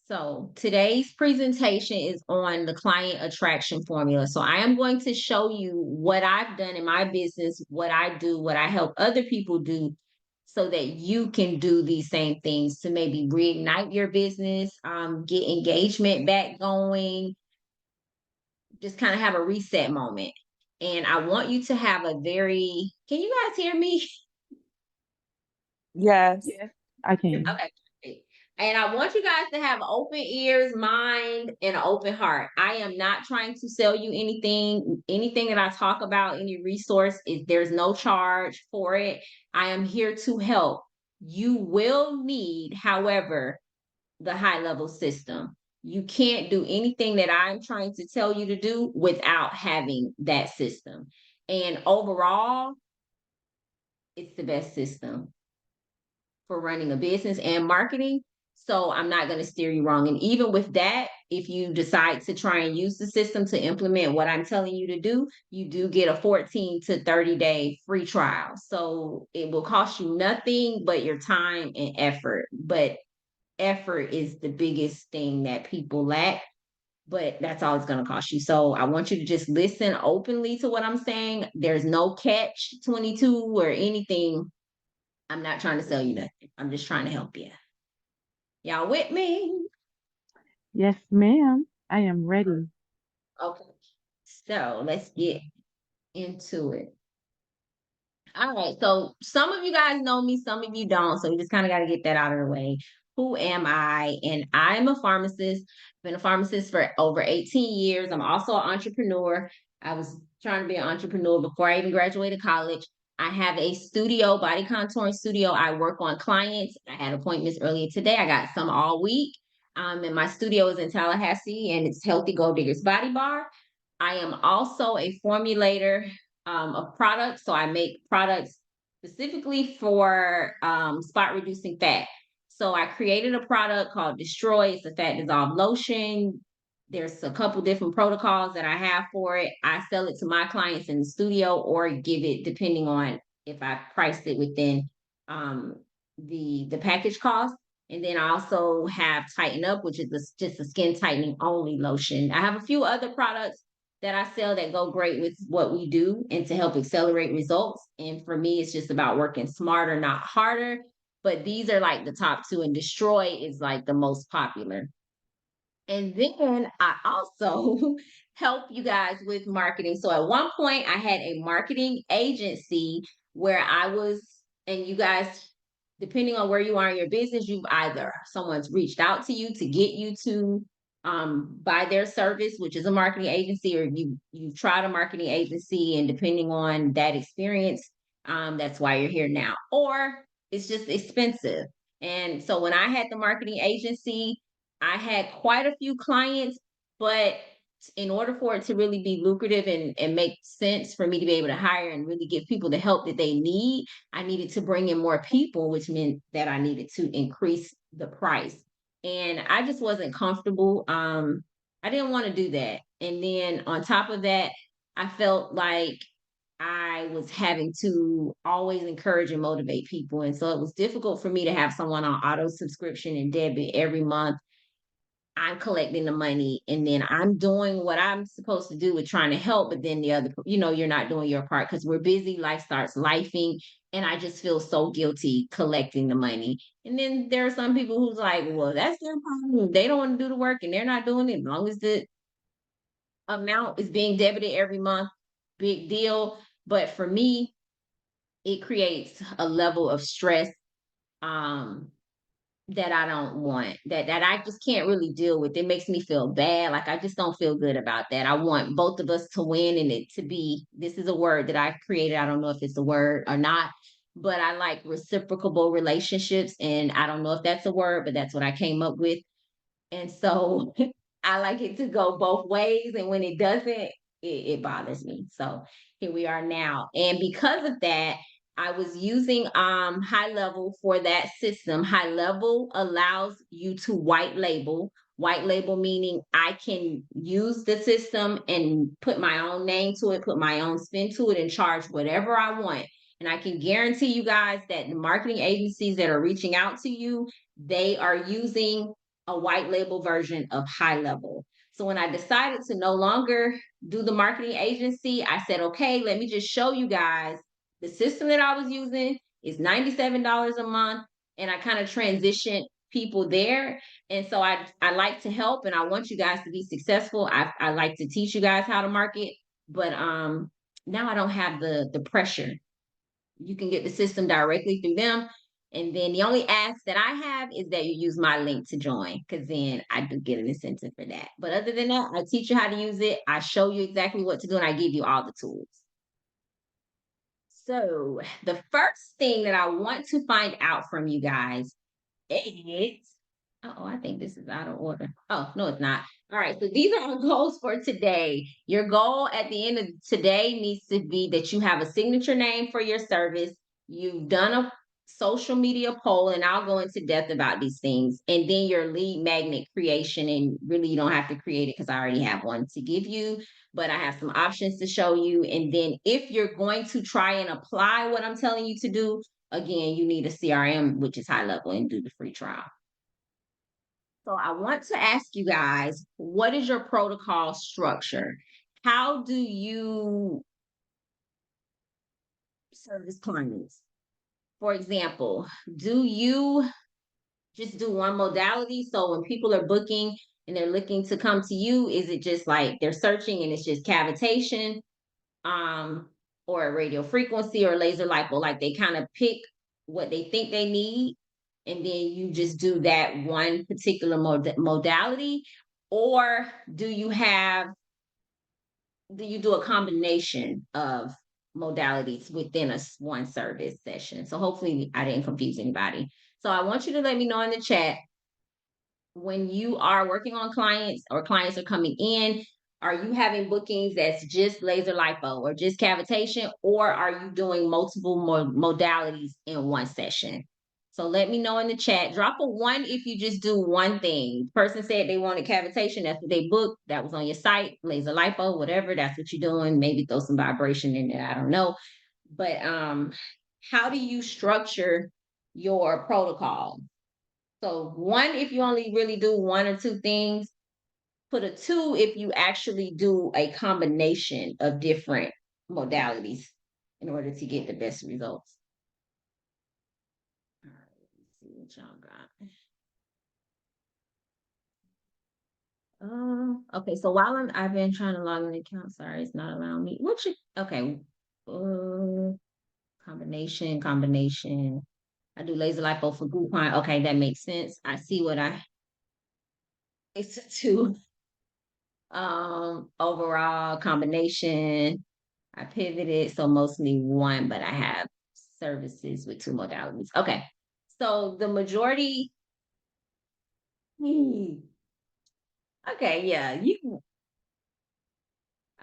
So today's presentation is on the client attraction formula. So I am going to show you what I've done in my business, what I do, what I help other people do, so that you can do these same things to maybe reignite your business, get engagement back going, just kind of have a reset moment. And I want you to have a very, can you guys hear me? Yes. Yes. I can. Okay. Great. And I want you guys to have open ears, mind, and an open heart. I am not trying to sell you anything. Anything that I talk about, any resource, is there's no charge for it. I am here to help. You will need, however, the high level system. You can't do anything that I'm trying to tell you to do without having that system. And overall, it's the best system for running a business and marketing. So I'm not going to steer you wrong. And even with that, if you decide to try and use the system to implement what I'm telling you to do, you do get a 14 to 30-day free trial. So it will cost you nothing but your time and effort. But effort is the biggest thing that people lack. But that's all it's going to cost you. So I want you to just listen openly to what I'm saying. There's no catch 22 or anything. I'm not trying to sell you nothing. I'm just trying to help you. Y'all with me? Yes, ma'am. I am ready. Okay. So let's get into it. All right. So some of you guys know me, some of you don't. So we just kind of got to get that out of the way. Who am I? And I'm a pharmacist. Been a pharmacist for over 18 years. I'm also an entrepreneur. I was trying to be an entrepreneur before I even graduated college. I have a studio, body contouring studio. I work on clients. I had appointments earlier today. I got some all week. And my studio is in Tallahassee, and it's Healthy Gold Diggers Body Bar. I am also a formulator of products. So I make products specifically for spot reducing fat. So I created a product called Destroy. It's a fat dissolved lotion. There's a couple different protocols that I have for it. I sell it to my clients in the studio or give it depending on if I priced it within um, the package cost. And then I also have Tighten Up, which is just a skin tightening only lotion. I have a few other products that I sell that go great with what we do and to help accelerate results. And for me, it's just about working smarter, not harder. But these are like the top two, and Destroy is like the most popular. And then I also help you guys with marketing. So at one point, I had a marketing agency where I was, and you guys, depending on where you are in your business, you've either someone's reached out to you to get you to buy their service, which is a marketing agency, or you've tried a marketing agency, and depending on that experience, that's why you're here now, or it's just expensive. And so when I had the marketing agency, I had quite a few clients, but in order for it to really be lucrative and make sense for me to be able to hire and really give people the help that they need, I needed to bring in more people, which meant that I needed to increase the price. And I just wasn't comfortable. I didn't want to do that. And then on top of that, I felt like I was having to always encourage and motivate people. And so it was difficult for me to have someone on auto subscription and debit every month. I'm collecting the money and then I'm doing what I'm supposed to do with trying to help, but then the other, you're not doing your part because we're busy, life starts lifing, and I just feel so guilty collecting the money. And then there are some people who's like, well, that's their problem. They don't want to do the work and they're not doing it. As long as the amount is being debited every month, big deal. But for me, it creates a level of stress. Um, that I don't want, that I just can't really deal with. It makes me feel bad. Like I just don't feel good about that. I want both of us to win and it to be, this is a word that I created. I don't know if it's a word or not, but I like reciprocal relationships. And I don't know if that's a word, but that's what I came up with. And so I like it to go both ways. And when it doesn't, it bothers me. So here we are now. And because of that, I was using high level for that system. High level allows you to white label meaning I can use the system and put my own name to it, put my own spin to it, and charge whatever I want. And I can guarantee you guys that the marketing agencies that are reaching out to you, they are using a white label version of High Level. So when I decided to no longer do the marketing agency, I said, okay, let me just show you guys the system that I was using is $97 a month. And I kind of transitioned people there. And so I like to help and I want you guys to be successful. I like to teach you guys how to market, but now I don't have the pressure. You can get the system directly through them. And then the only ask that I have is that you use my link to join, because then I do get an incentive for that. But other than that, I teach you how to use it. I show you exactly what to do and I give you all the tools. So the first thing that I want to find out from you guys is, oh, I think this is out of order. Oh, no, it's not. All right. So these are our goals for today. Your goal at the end of today needs to be that you have a signature name for your service. You've done a social media poll, and I'll go into depth about these things. And then your lead magnet creation. And really, you don't have to create it because I already have one to give you, but I have some options to show you. And then if you're going to try and apply what I'm telling you to do, again, you need a CRM, which is High Level, and do the free trial. So I want to ask you guys, what is your protocol structure? How do you service clients? For example, do you just do one modality? So when people are booking and they're looking to come to you, is it just like they're searching and it's just cavitation, um, or radio frequency or laser lipo? Like they kind of pick what they think they need, and then you just do that one particular modality, or do you do a combination of modalities within one service session? So hopefully I didn't confuse anybody. So I want you to let me know in the chat, when you are working on clients or clients are coming in, are you having bookings that's just laser lipo or just cavitation, or are you doing multiple modalities in one session? So let me know in the chat. Drop a one if you just do one thing. Person said they wanted cavitation. That's what they booked. That was on your site. Laser lipo, whatever. That's what you're doing. Maybe throw some vibration in there. I don't know. But how do you structure your protocol? So one, if you only really do one or two things, put a two if you actually do a combination of different modalities in order to get the best results. All right, let's see what y'all got. Okay, so while I've been trying to log in the account, sorry, it's not allowing me. Okay, combination. I do laser lipo for Groupon. Okay, that makes sense. I see what it's a two. Overall combination, I pivoted, so mostly one, but I have services with two modalities. Okay, so the majority. Hmm, okay, yeah,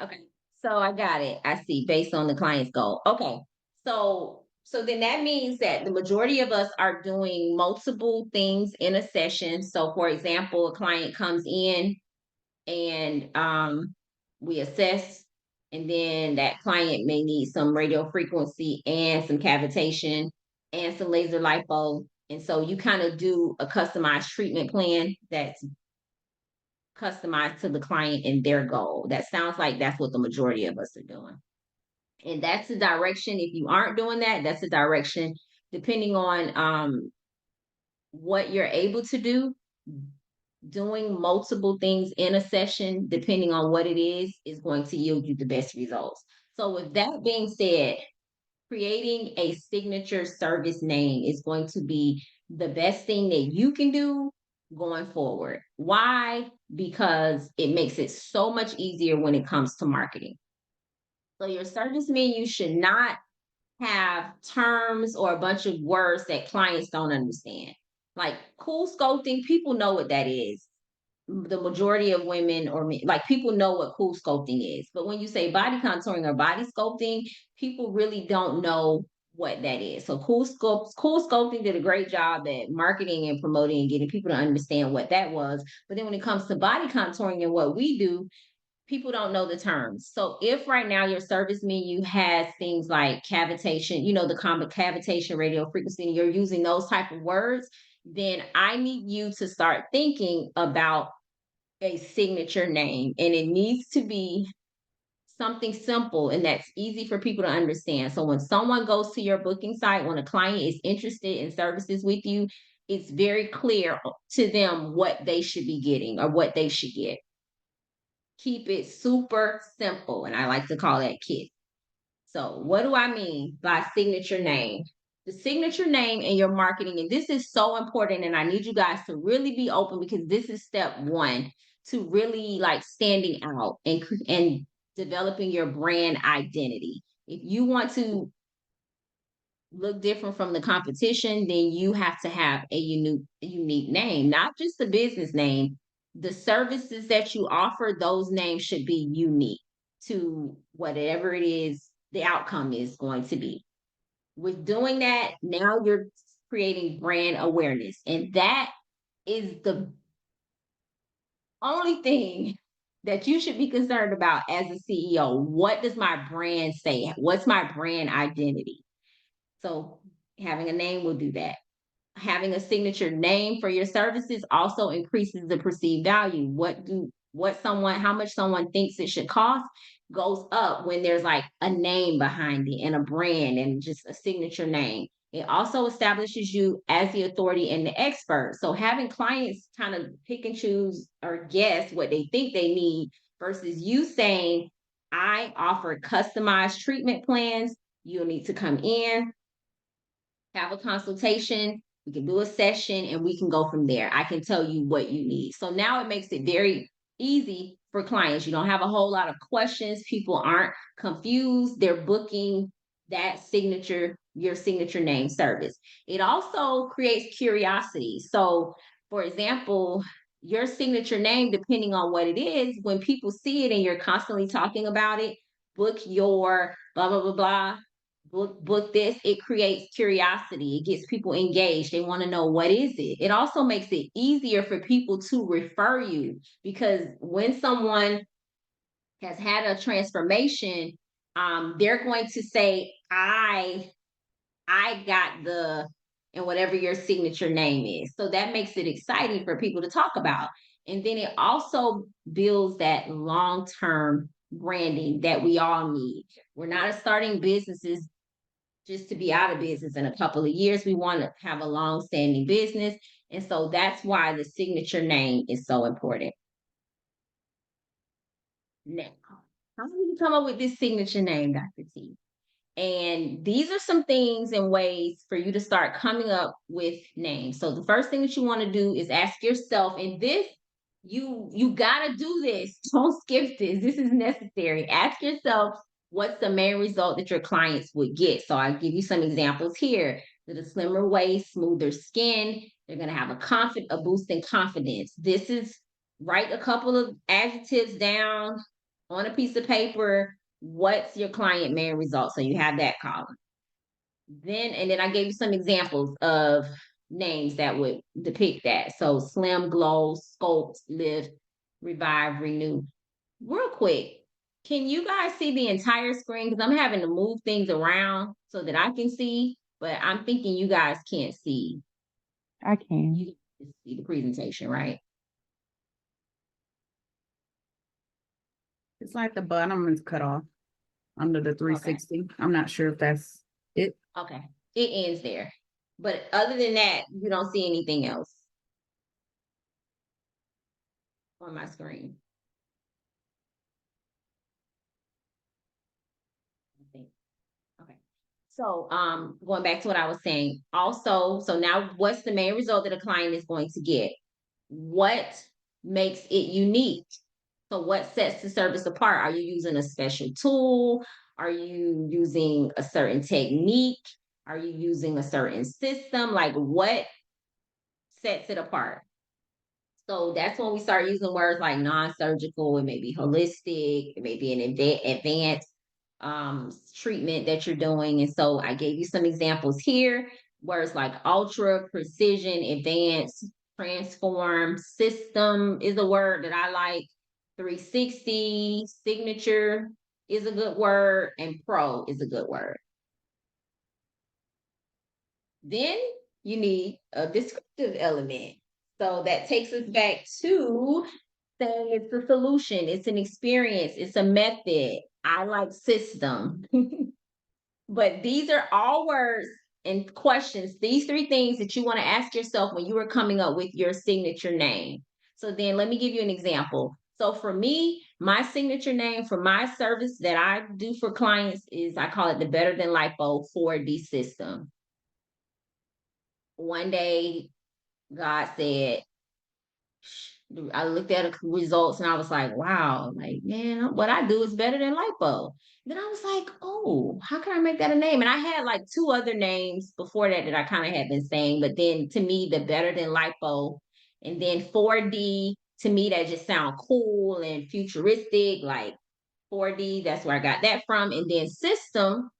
okay, so I got it. I see, based on the client's goal. Okay, so then that means that the majority of us are doing multiple things in a session. So for example, a client comes in and we assess, and then that client may need some radio frequency and some cavitation and some laser lipo, and so you kind of do a customized treatment plan that's customized to the client and their goal. That sounds like that's what the majority of us are doing, and that's the direction. If you aren't doing that, that's the direction, depending on what you're able to do. Doing multiple things in a session, depending on what it is going to yield you the best results. So with that being said, creating a signature service name is going to be the best thing that you can do going forward. Why? Because it makes it so much easier when it comes to marketing. So your service menu should not have terms or a bunch of words that clients don't understand. Like cool sculpting, people know what that is. The majority of women or men, like people know what cool sculpting is. But when you say body contouring or body sculpting, people really don't know what that is. So cool sculpting did a great job at marketing and promoting and getting people to understand what that was. But then when it comes to body contouring and what we do, people don't know the terms. So if right now your service menu has things like cavitation, the common cavitation, radio frequency, and you're using those type of words, then I need you to start thinking about a signature name, and it needs to be something simple and that's easy for people to understand. So when someone goes to your booking site, when a client is interested in services with you, it's very clear to them what they should be getting or what they should get. Keep it super simple, and I like to call that KISS. So, what do I mean by signature name? The signature name in your marketing, and this is so important, and I need you guys to really be open because this is step one to really like standing out and developing your brand identity. If you want to look different from the competition, then you have to have a unique name, not just a business name. The services that you offer, those names should be unique to whatever it is the outcome is going to be. With doing that, now you're creating brand awareness. And that is the only thing that you should be concerned about as a CEO. What does my brand say? What's my brand identity? So having a name will do that. Having a signature name for your services also increases the perceived value. How much someone thinks it should cost goes up when there's like a name behind it and a brand and just a signature name. It also establishes you as the authority and the expert. So having clients kind of pick and choose or guess what they think they need versus you saying, I offer customized treatment plans. You'll need to come in, have a consultation, we can do a session, and we can go from there. I can tell you what you need. So now it makes it very easy for clients. You don't have a whole lot of questions. People aren't confused. They're booking your signature name service. It also creates curiosity. So, for example, your signature name, depending on what it is, when people see it and you're constantly talking about it, book your blah, blah, blah, blah, book this, it creates curiosity, it gets people engaged, they want to know what is it. It also makes it easier for people to refer you because when someone has had a transformation, they're going to say I got the, and whatever your signature name is. So that makes it exciting for people to talk about. And then it also builds that long-term branding that we all need. We're not starting businesses just to be out of business in a couple of years. We want to have a long-standing business. And so that's why the signature name is so important. Now, how do you come up with this signature name, Dr. T? And these are some things and ways for you to start coming up with names. So the first thing that you want to do is ask yourself, and this you got to do this. Don't skip this. This is necessary. Ask yourself what's the main result that your clients would get. So I'll give you some examples here. With a slimmer waist, smoother skin, they're going to have a boost in confidence. This is write a couple of adjectives down on a piece of paper. What's your client main result? So you have that column. And then I gave you some examples of names that would depict that. So slim, glow, sculpt, lift, revive, renew. Real quick, can you guys see the entire screen? Because I'm having to move things around so that I can see, but I'm thinking you guys can't see. I can. You can see the presentation, right? It's like the bottom is cut off under the 360. I'm not sure if that's it. Okay. It ends there. But other than that, you don't see anything else on my screen. I think. Okay. So going back to what I was saying, also, so now what's the main result that a client is going to get? What makes it unique? So what sets the service apart? Are you using a special tool? Are you using a certain technique? Are you using a certain system? Like what sets it apart? So that's when we start using words like non-surgical, it may be holistic, it may be an advanced treatment that you're doing. And so I gave you some examples here. Words like ultra, precision, advanced, transform, system is a word that I like. 360, signature is a good word, and pro is a good word. Then you need a descriptive element. So that takes us back to saying it's a solution, it's an experience, it's a method. I like system. But these are all words and questions, these three things that you want to ask yourself when you are coming up with your signature name. So then let me give you an example. So for me, my signature name for my service that I do for clients is I call it the Better Than Lipo 4D system. One day, God said, I looked at the results and I was like, wow, like, man, what I do is better than lipo. Then I was like, oh, how can I make that a name? And I had like two other names before that that I kind of had been saying, but then to me, the better than lipo, and then 4D, to me, that just sound cool and futuristic, like 4D, that's where I got that from. And then system,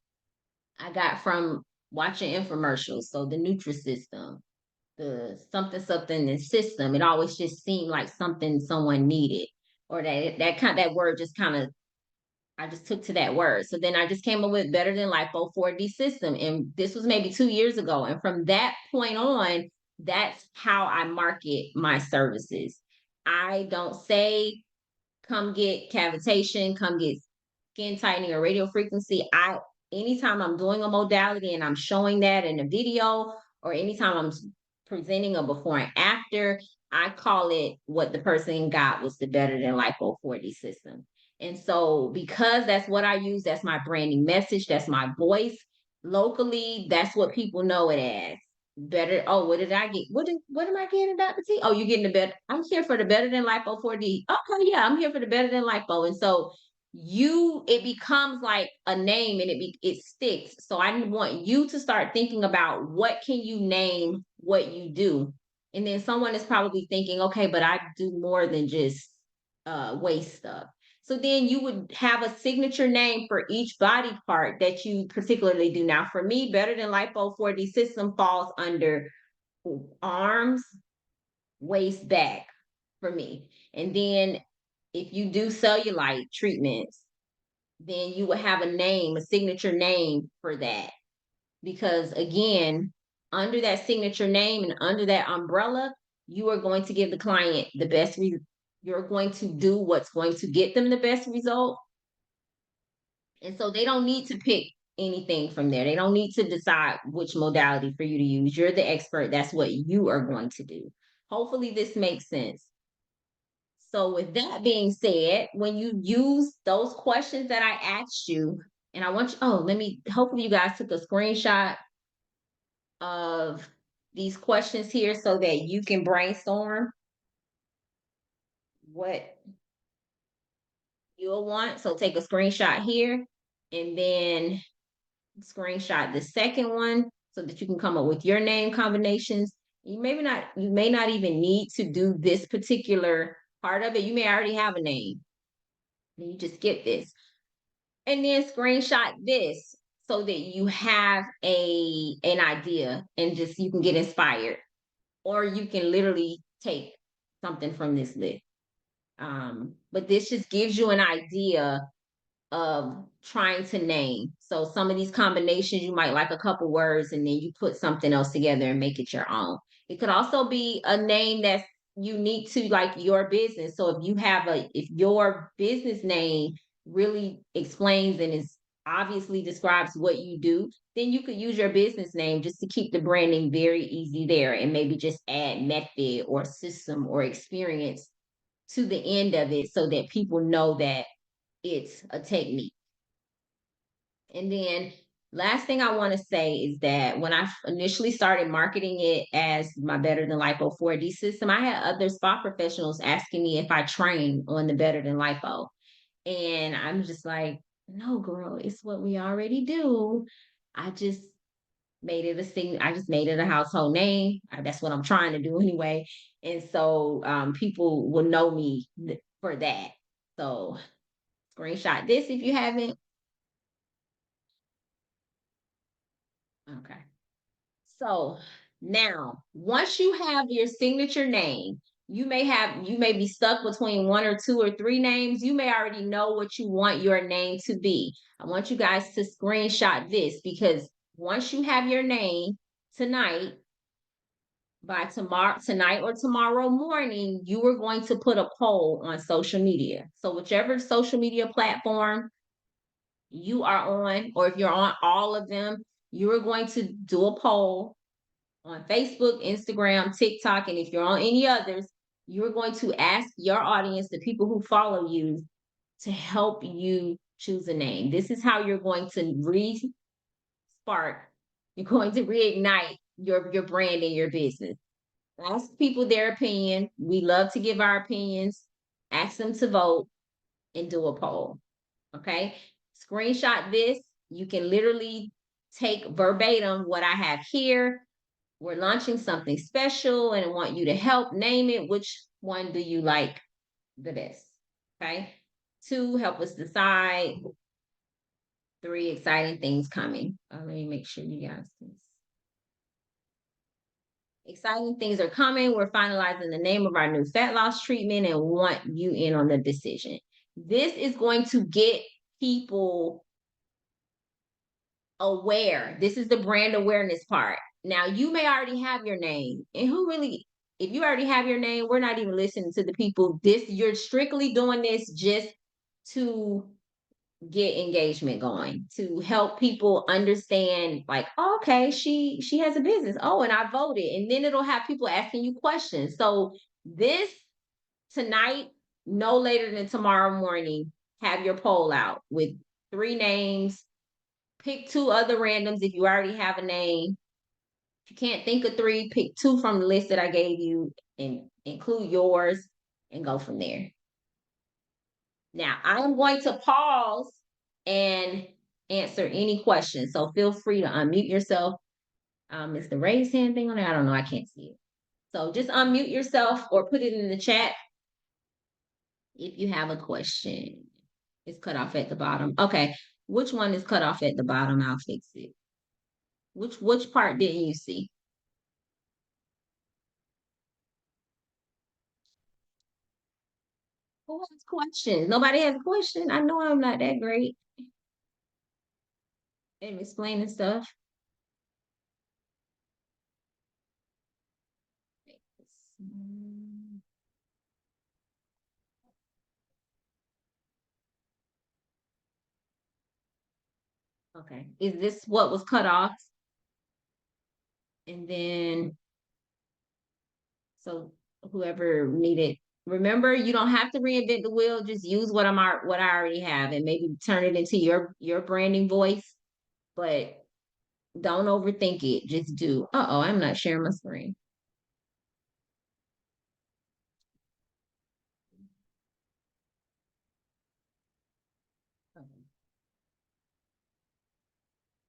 I got from watching infomercials. So the Nutrisystem, the something something in system. It always just seemed like something someone needed, or that word just kind of, I just took to that word. So then I just came up with Better Than Lipo 4D system, and this was maybe 2 years ago. And from that point on, that's how I market my services. I don't say come get cavitation, come get skin tightening or radio frequency. Anytime I'm doing a modality and I'm showing that in a video, or anytime I'm presenting a before and after, I call it what the person got was the Better Than Lipo 4D system. And so because that's what I use, that's my branding message, that's my voice. Locally, that's what people know it as. Better. Oh, what did I get? What am I getting, Dr. T? Oh, you're getting the better. I'm here for the Better Than Lipo 4D. Okay, yeah, I'm here for the Better Than Lipo. And so it becomes like a name, and it sticks. So I want you to start thinking about what can you name what you do. And then someone is probably thinking, okay, but I do more than just waist stuff. So then you would have a signature name for each body part that you particularly do. Now, for me, Better Than Lipo 4D system falls under arms, waist, back for me. And then if you do cellulite treatments, then you would have a name, a signature name for that. Because again, under that signature name and under that umbrella, you are going to give the client the best you're going to do what's going to get them the best result. And so they don't need to pick anything from there. They don't need to decide which modality for you to use. You're the expert. That's what you are going to do. Hopefully this makes sense. So with that being said, when you use those questions that I asked you, and I want you, hopefully you guys took a screenshot of these questions here so that you can brainstorm what you'll want. So take a screenshot here and then screenshot the second one so that you can come up with your name combinations. You may not even need to do this particular part of it. You may already have a name. And you just skip this. And then screenshot this so that you have an idea and just you can get inspired. Or you can literally take something from this list. But this just gives you an idea of trying to name. So some of these combinations, you might like a couple words and then you put something else together and make it your own. It could also be a name that's unique to like your business. So if your business name really explains and is obviously describes what you do, then you could use your business name just to keep the branding very easy there, and maybe just add method or system or experience to the end of it so that people know that it's a technique. And then last thing I want to say is that when I initially started marketing it as my Better Than Lipo 4D system, I had other spa professionals asking me if I train on the Better Than Lipo. And I'm just like, no, girl, it's what we already do. I just made it a thing. I just made it a household name. That's what I'm trying to do anyway. And so people will know me for that. So screenshot this if you haven't. Okay. So now, once you have your signature name, you may be stuck between one or two or three names. You may already know what you want your name to be. I want you guys to screenshot this, because once you have your name tonight, by tonight or tomorrow morning, you are going to put a poll on social media. So whichever social media platform you are on, or if you're on all of them, you are going to do a poll on Facebook, Instagram, TikTok, and if you're on any others, you're going to ask your audience, the people who follow you, to help you choose a name. This is how you're going to spark, you're going to reignite your brand and your business. Ask people their opinion. We love to give our opinions. Ask them to vote and do a poll. Okay. Screenshot this. You can literally take verbatim what I have here. We're launching something special and I want you to help name it. Which one do you like the best? Okay. 2, help us decide. 3, exciting things coming. Let me make sure you guys can. Exciting things are coming. We're finalizing the name of our new fat loss treatment and want you in on the decision. This is going to get people aware. This is the brand awareness part. Now, you may already have your name. And if you already have your name, we're not even listening to the people. You're strictly doing this just to get engagement going, to help people understand, like, oh, okay, she has a business. Oh, and I voted. And then it'll have people asking you questions. So this tonight, no later than tomorrow morning, have your poll out with 3 names. Pick 2 other randoms if you already have a name. If you can't think of 3, pick 2 from the list that I gave you and include yours and go from there. Now, I'm going to pause and answer any questions. So feel free to unmute yourself. Is the raise hand thing on there? I don't know. I can't see it. So just unmute yourself or put it in the chat if you have a question. It's cut off at the bottom. Okay. Which one is cut off at the bottom? I'll fix it. Which part didn't you see? Who has questions? Nobody has a question. I know I'm not that great at explaining stuff. Okay. Is this what was cut off? And then, so whoever needed, remember, you don't have to reinvent the wheel. Just use what I already have and maybe turn it into your branding voice. But don't overthink it. Just do. Uh-oh, I'm not sharing my screen.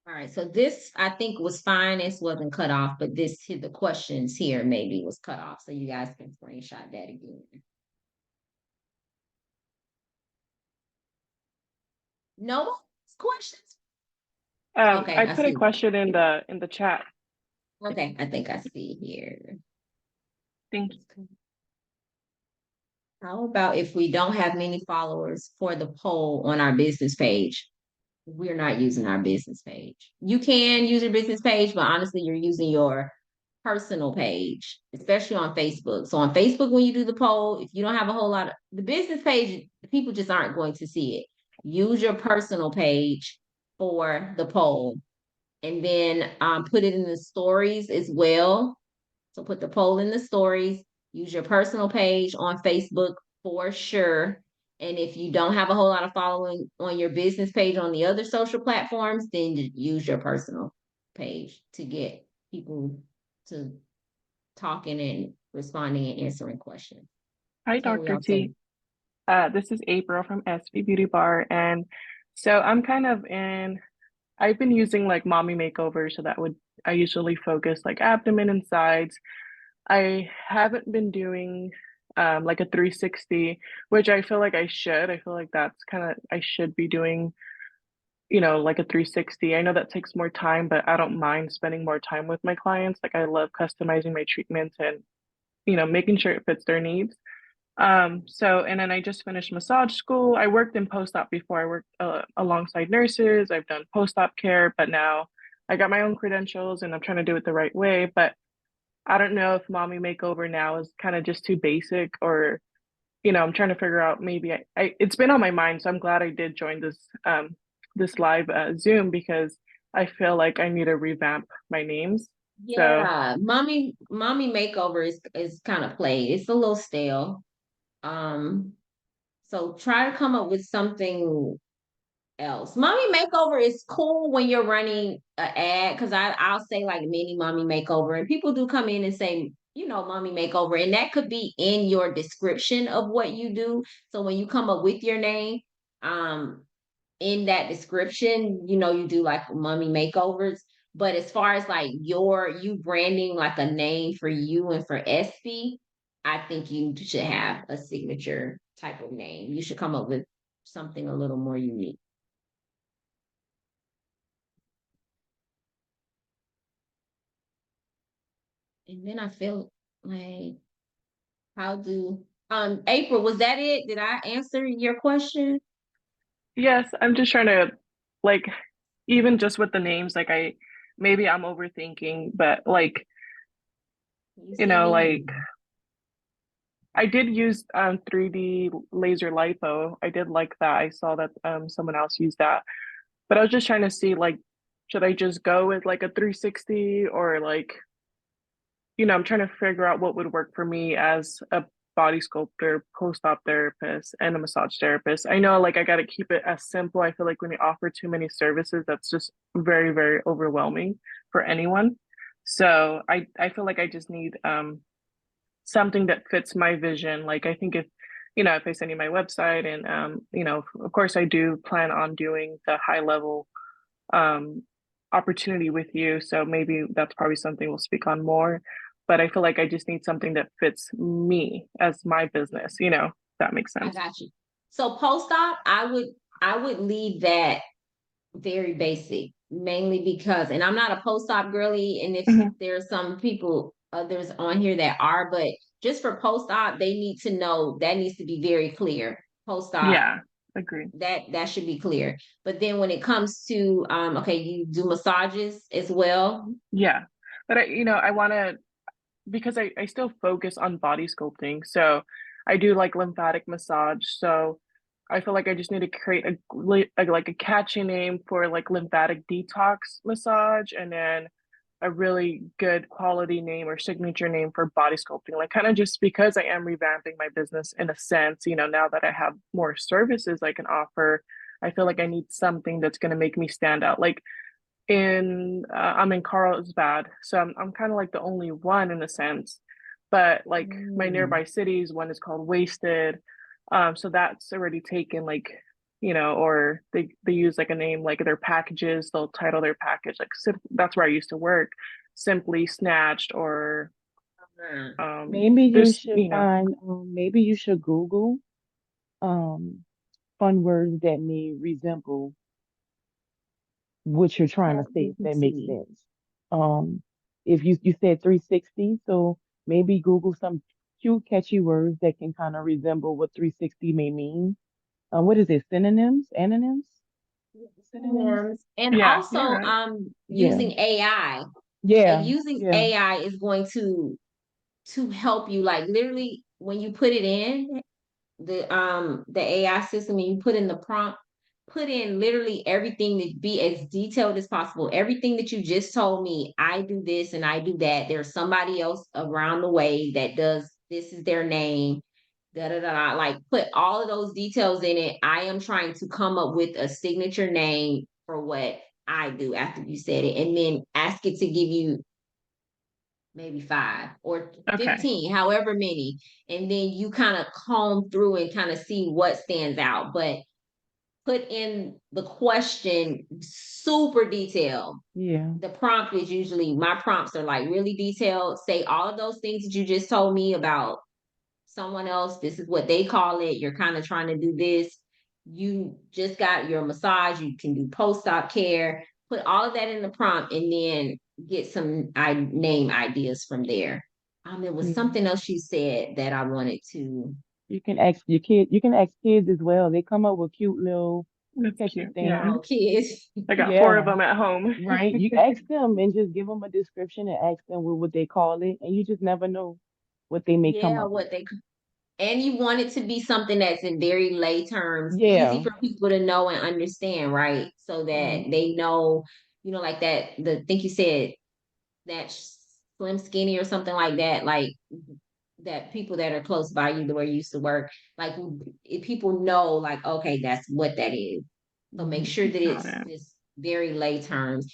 All right, so this I think was fine. This wasn't cut off, but the questions here maybe was cut off. So you guys can screenshot that again. No questions? Okay, I I put a see. question in the chat. Okay, I think I see here. Thank you. How about if we don't have many followers for the poll on our business page? We're not using our business page. You can use your business page, but honestly, you're using your personal page, especially on Facebook. So on Facebook, when you do the poll, if you don't have a whole lot of the business page, people just aren't going to see it. Use your personal page for the poll, and then put it in the stories as well. So put the poll in the stories. Use your personal page on Facebook for sure. And if you don't have a whole lot of following on your business page on the other social platforms, then use your personal page to get people to talking and responding and answering questions. Hi, So Dr. T. This is April from SV Beauty Bar. And so I've been using like mommy makeover. So I usually focus like abdomen and sides. I haven't been doing like a 360, which I feel like I should. I feel like I should be doing, like a 360. I know that takes more time, but I don't mind spending more time with my clients. Like I love customizing my treatments and, making sure it fits their needs. And then I just finished massage school. I worked in post-op before. I worked alongside nurses. I've done post-op care, but now I got my own credentials and I'm trying to do it the right way. But I don't know if mommy makeover now is kind of just too basic, or I'm trying to figure out, maybe it's been on my mind, so I'm glad I did join this live Zoom, because I feel like I need to revamp my names. So Yeah, mommy makeover is kind of played. It's a little stale. Um, so try to come up with something else. Mommy makeover is cool when you're running an ad, because I'll say like mini mommy makeover, and people do come in and say, mommy makeover, and that could be in your description of what you do. So when you come up with your name, um, in that description, you do like mommy makeovers. But as far as like you branding like a name for you and for SB, I think you should have a signature type of name. You should come up with something a little more unique. And then I feel like, how do April, was that it? Did I answer your question? yes, I'm just trying to, like, even just with the names, like, maybe I'm overthinking, but like, You see me? like, I did use 3D laser lipo. I did like that. I saw that someone else used that. But I was just trying to see, like, should I just go with like a 360, or like, I'm trying to figure out what would work for me as a body sculptor, post-op therapist, and a massage therapist. I know, like, I got to keep it as simple. I feel like when you offer too many services, that's just very, very overwhelming for anyone. So I feel like I just need something that fits my vision. Like, I think if I send you my website, and of course I do plan on doing the high level um opportunity with you. So maybe that's probably something we'll speak on more. But I feel like I just need something that fits me as my business, if that makes I sense. got you. So post-op, I would leave that very basic, mainly because, and I'm not a post-op girly, and if Mhm. there's some people, others on here that are, but just for post-op, they need to know that needs to be very clear. Post-op, Yeah, agree. that should be clear. But then when it comes to, okay, you do massages as well. Yeah. But I want to, because I still focus on body sculpting. So I do like lymphatic massage. So I feel like I just need to create like a catchy name for like lymphatic detox massage, and then a really good quality name or signature name for body sculpting. Like, kind of just because I am revamping my business in a sense, now that I have more services I can offer, I feel like I need something that's going to make me stand out. Like, I'm in Carlsbad, so I'm kind of like the only one in a sense. But like my Mm. nearby cities, one is called Wasted, so that's already taken, like, or they use like a name, like their packages, they'll title their package like that's where I used to work, Simply Snatched, or Maybe you there's should maybe you should Google um fun words that may resemble what you're trying to say, if that makes ChatGPT. sense. Um, if you said 360, so maybe Google some cute, catchy words that can kind of resemble what 360 may mean. What is it? Synonyms? Anonyms? Synonyms? And Yeah, you're also, right. Yeah, using AI. yeah, Using yeah. AI is going to help you, like literally when you put it in the AI system, and you put in the prompt, put in literally everything, to be as detailed as possible. Everything that you just told me, I do this and I do that. There's somebody else around the way that does this, is their name. Da, da, da, da. Like, put all of those details in it. I am trying to come up with a signature name for what I do after you said it, and then ask it to give you maybe 5 or Okay. 15, however many. And then you kind of comb through and kind of see what stands out. But put in the question super detailed. Yeah. The prompt is usually, my prompts are like really detailed. Say all of those things that you just told me about someone else. This is what they call it. You're kind of trying to do this. You just got your massage. You can do post-op care. Put all of that in the prompt, and then get some name ideas from there. There was Yeah. something else you said that I wanted to. You can ask your kid, you can ask kids as well. They come up with cute little That's catchy cute. Yeah. thing. Oh, kids. I got four of Yeah, them at home. right. You ask them and just give them a description and ask them what would they call it, and you just never know what they may come Yeah, up with. what they and you want it to be something that's in very lay terms, easy Yeah. for people to know and understand, right? So that Right. they know, like that, think you said that slim skinny or something like that, like that people that are close by you, the where you used to work, like if people know, like, okay, that's what that is. So make Hmm. sure that Got it's it. just very lay terms.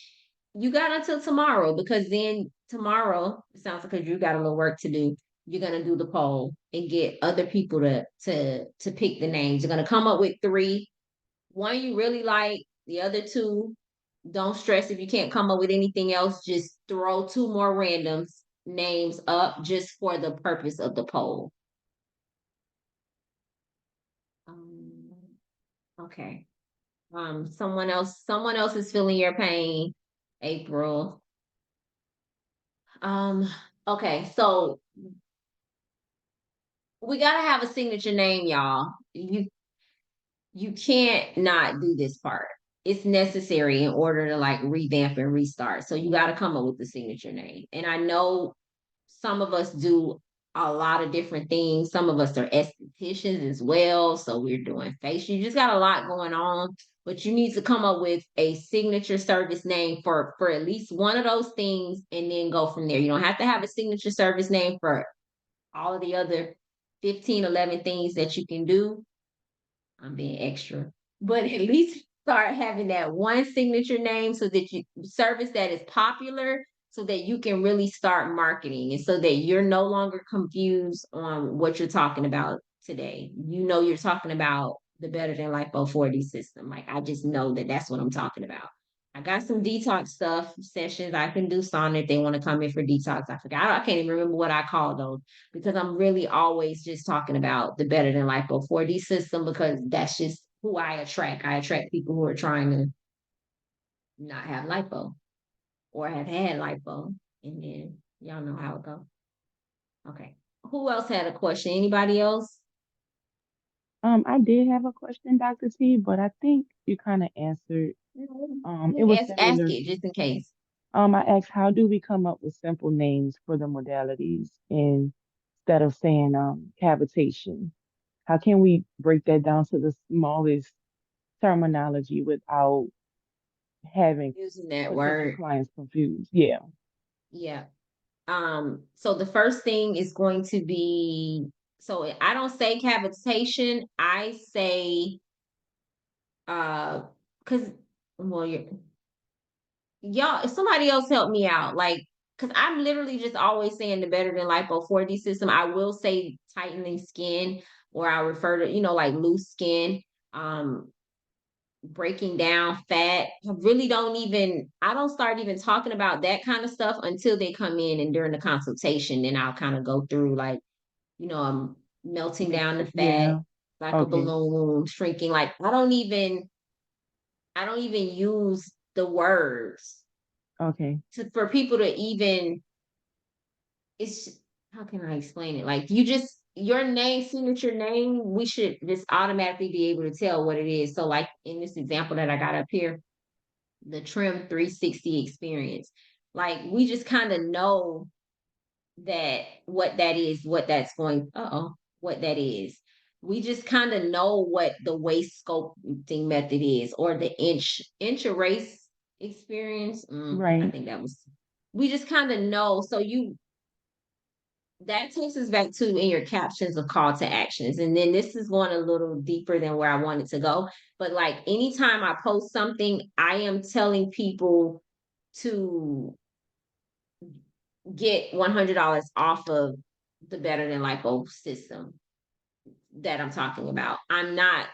You got until tomorrow because then tomorrow it sounds like you got a little work to do. You're gonna do the poll and get other people to pick the names. You're gonna come up with three. One you really like, the other two, don't stress if you can't come up with anything else. Just throw two more random names up just for the purpose of the poll. Um, okay. Someone else is feeling your pain, April. Um, okay, so we gotta have a signature name, y'all. You can't not do this part. It's necessary in order to like revamp and restart. So you gotta come up with the signature name. And I know some of us do a lot of different things. Some of us are estheticians as well. So we're doing facial. You just got a lot going on, but you need to come up with a signature service name for at least one of those things and then go from there. You don't have to have a signature service name for all of the other 15, 11 things that you can do. I'm being extra, but at least start having that one signature name so that you service that is popular so that you can really start marketing and so that you're no longer confused on what you're talking about today. You're talking about the Better Than Lipo 4D system. Like I just know that that's what I'm talking about. I got some detox stuff sessions. I can do sauna if they want to come in for detox. I forgot. I can't even remember what I call those because I'm really always just talking about the Better Than Lipo 4D system because that's just who I attract. I attract people who are trying to not have lipo or have had lipo. And then y'all know how it goes. Okay. Who else had a question? Anybody else? I did have a question, Dr. T, but I think you kind of answered. It was Ask similar. it just in case. I asked, how do we come up with simple names for the modalities instead of saying cavitation? How can we break that down to the smallest terminology without having Using that potential word. clients confused? Yeah. Yeah. So the first thing is going to be so I don't say cavitation, I say because well y'all, if somebody else help me out, like, because I'm literally just always saying the Better Than Lipo 4D system. I will say tightening skin, or I refer to, like loose skin, um, breaking down fat. I don't start even talking about that kind of stuff until they come in and during the consultation. Then I'll kind of go through like, I'm melting down the fat Yeah. like a Okay. balloon, shrinking. Like I don't even use the words Okay. for people to even it's how can I explain it? Like your name, signature name, we should just automatically be able to tell what it is. So like in this example that I got up here, the Trim 360 experience, like we just kind of know that what that is, what that is. We just kind of know what the waist sculpting method is, or the inch erase experience. I Right. think that was. We just kind of know. So that takes us back to in your captions of call to actions, and then this is going a little deeper than where I wanted to go. But like anytime I post something, I am telling people to get $100 off of the Better Than Lipo system that I'm talking about. I'm not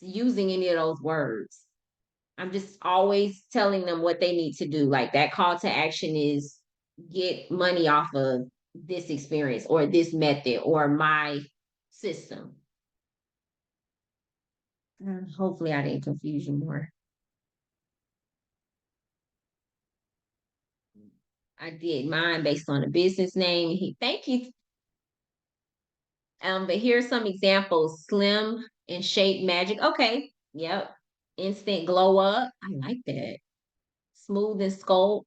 using any of those words. I'm just always telling them what they need to do. Like that call to action is get money off of this experience or this method or my system. Hopefully I didn't confuse you more. I did mine based on a business name. Thank you. But here's some examples. Slim and Shape Magic. Okay. Yep. Instant glow up. I like that. Smooth and sculpt.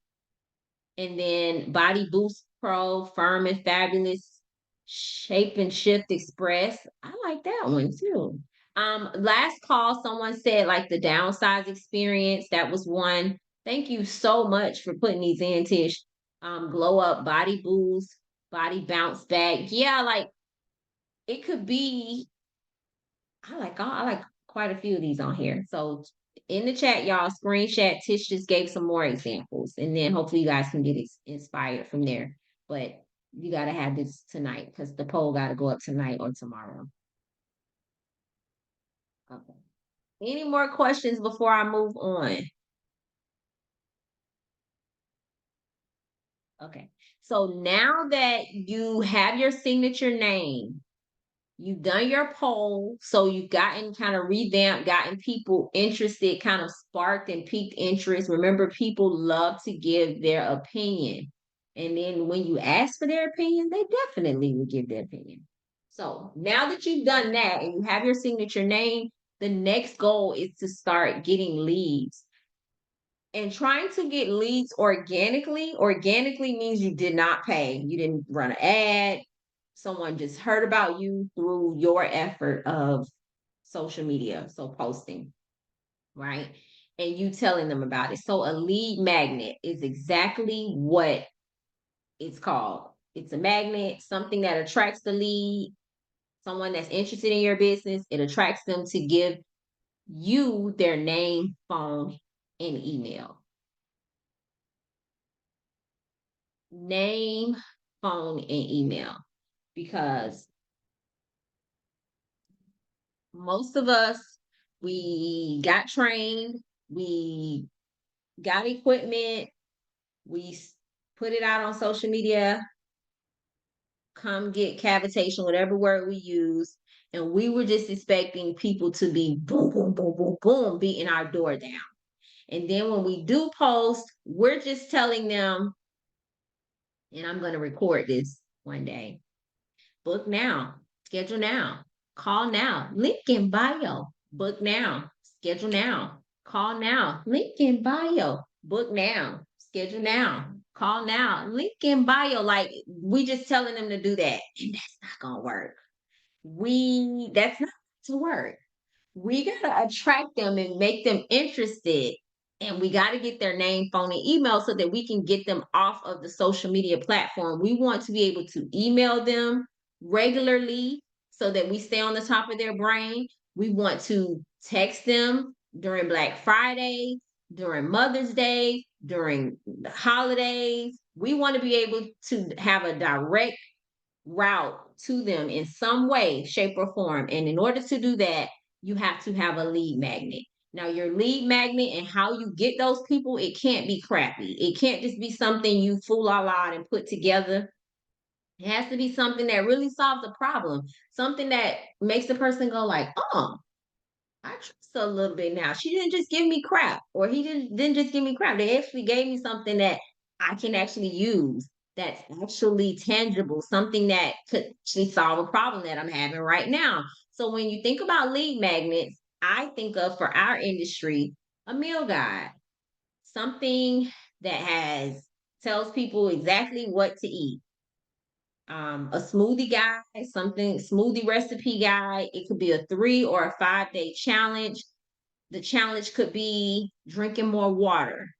And then Body Boost Pro, Firm and Fabulous, Shape and Shift Express. I like that one too. Last call, someone said like the downsize experience. That was one. Thank you so much for putting these in, Tish. Glow up, body boost, body bounce back. Yeah, like it could be. I like quite a few of these on here. So in the chat, y'all screenshot. Tish just gave some more examples, and then hopefully you guys can get inspired from there. But you got to have this tonight because the poll got to go up tonight or tomorrow. Okay. Any more questions before I move on? Okay. So now that you have your signature name, you've done your poll, so you've gotten kind of revamped, gotten people interested, kind of sparked and piqued interest. Remember, people love to give their opinion. And then when you ask for their opinion, they definitely will give their opinion. So now that you've done that and you have your signature name, the next goal is to start getting leads. And trying to get leads organically means you did not pay. You didn't run an ad. Someone just heard about you through your effort of social media, so posting, right? And you telling them about it. So a lead magnet is exactly what it's called. It's a magnet, something that attracts the lead, someone that's interested in your business. It attracts them to give you their name, phone, and email. Name, phone, and email. Because most of us, we got trained, we got equipment, we put it out on social media, come get cavitation, whatever word we use, and we were just expecting people to be boom, boom, boom, boom, boom, beating our door down. And then when we do post, we're just telling them, and I'm going to record this one day, book now, schedule now, call now, link in bio, book now, schedule now, call now, link in bio, book now, schedule now, call now, link in bio. Like we just telling them to do that, and that's not gonna work. That's not to work. We gotta attract them and make them interested. And we got to get their name, phone, and email so that we can get them off of the social media platform. We want to be able to email them regularly so that we stay on the top of their brain. We want to text them during Black Friday, during Mother's Day, during the holidays. We want to be able to have a direct route to them in some way, shape, or form. And in order to do that, you have to have a lead magnet. Now, your lead magnet and how you get those people, it can't be crappy. It can't just be something you fool all out and put together. It has to be something that really solves a problem, something that makes the person go like, oh, I trust her a little bit now. She didn't just give me crap, or he didn't just give me crap. They actually gave me something that I can actually use. That's actually tangible, something that could actually solve a problem that I'm having right now. So when you think about lead magnets, I think of for our industry a meal guide, something that has tells people exactly what to eat. A smoothie guide, something smoothie recipe guide. It could be a 3 or a 5 day challenge. The challenge could be drinking more water,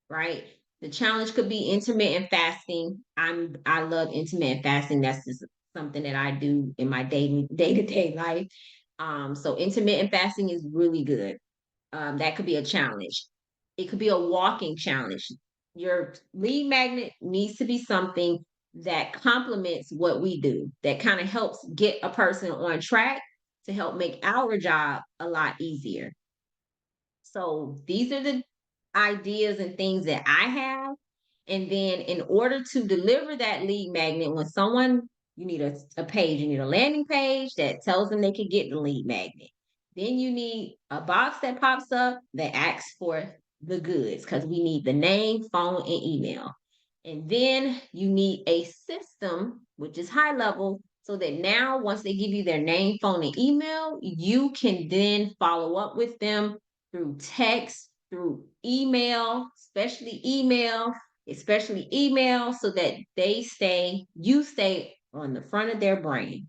right? The challenge could be intermittent fasting. I love intermittent fasting. That's just something that I do in my day-to-day life. So intermittent fasting is really good. That could be a challenge. It could be a walking challenge. Your lead magnet needs to be something that complements what we do, that kind of helps get a person on track to help make our job a lot easier. So these are the ideas and things that I have. And then in order to deliver that lead magnet, when someone, you need a page, you need a landing page that tells them they can get the lead magnet. Then you need a box that pops up that asks for the goods because we need the name, phone, and email. And then you need a system, which is high level, so that now once they give you their name, phone, and email, you can then follow up with them through text, through email, especially email, so that you stay on the front of their brain.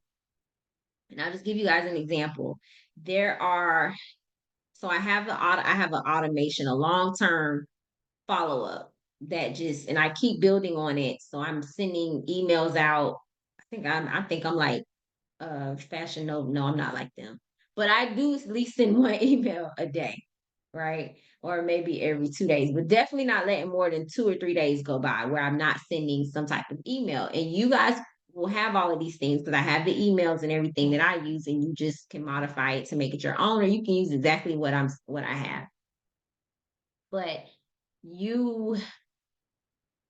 And I'll just give you guys an example. I have an automation, a long-term follow-up and I keep building on it. So I'm sending emails out. I think I'm like Fashion Nova. No, I'm not like them. But I do at least send one email a day, right? Or maybe every 2 days, but definitely not letting more than 2 or 3 days go by where I'm not sending some type of email. And you guys will have all of these things because I have the emails and everything that I use, and you just can modify it to make it your own, or you can use exactly what I have. But you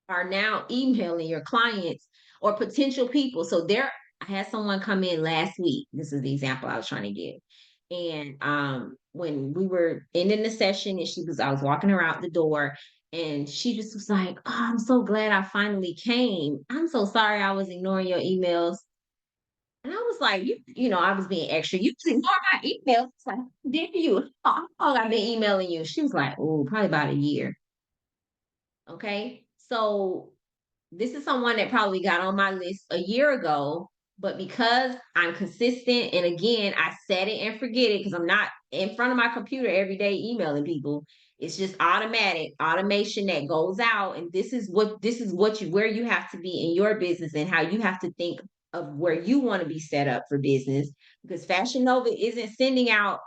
are now emailing your clients or potential people. I had someone come in last week. This is the example I was trying to give. And when we were ending the session, and I was walking her out the door, and she just was like, "Oh, I'm so glad I finally came. I'm so sorry I was ignoring your emails." And I was like, I was being extra. You just ignore my emails. It's like, did you? How long I've been emailing you? She was like, "Oh, probably about a year." Okay. So this is someone that probably got on my list a year ago, but because I'm consistent, and again, I set it and forget it because I'm not in front of my computer every day emailing people. It's just automatic automation that goes out. And where you have to be in your business and how you have to think of where you want to be set up for business, because Fashion Nova isn't sending out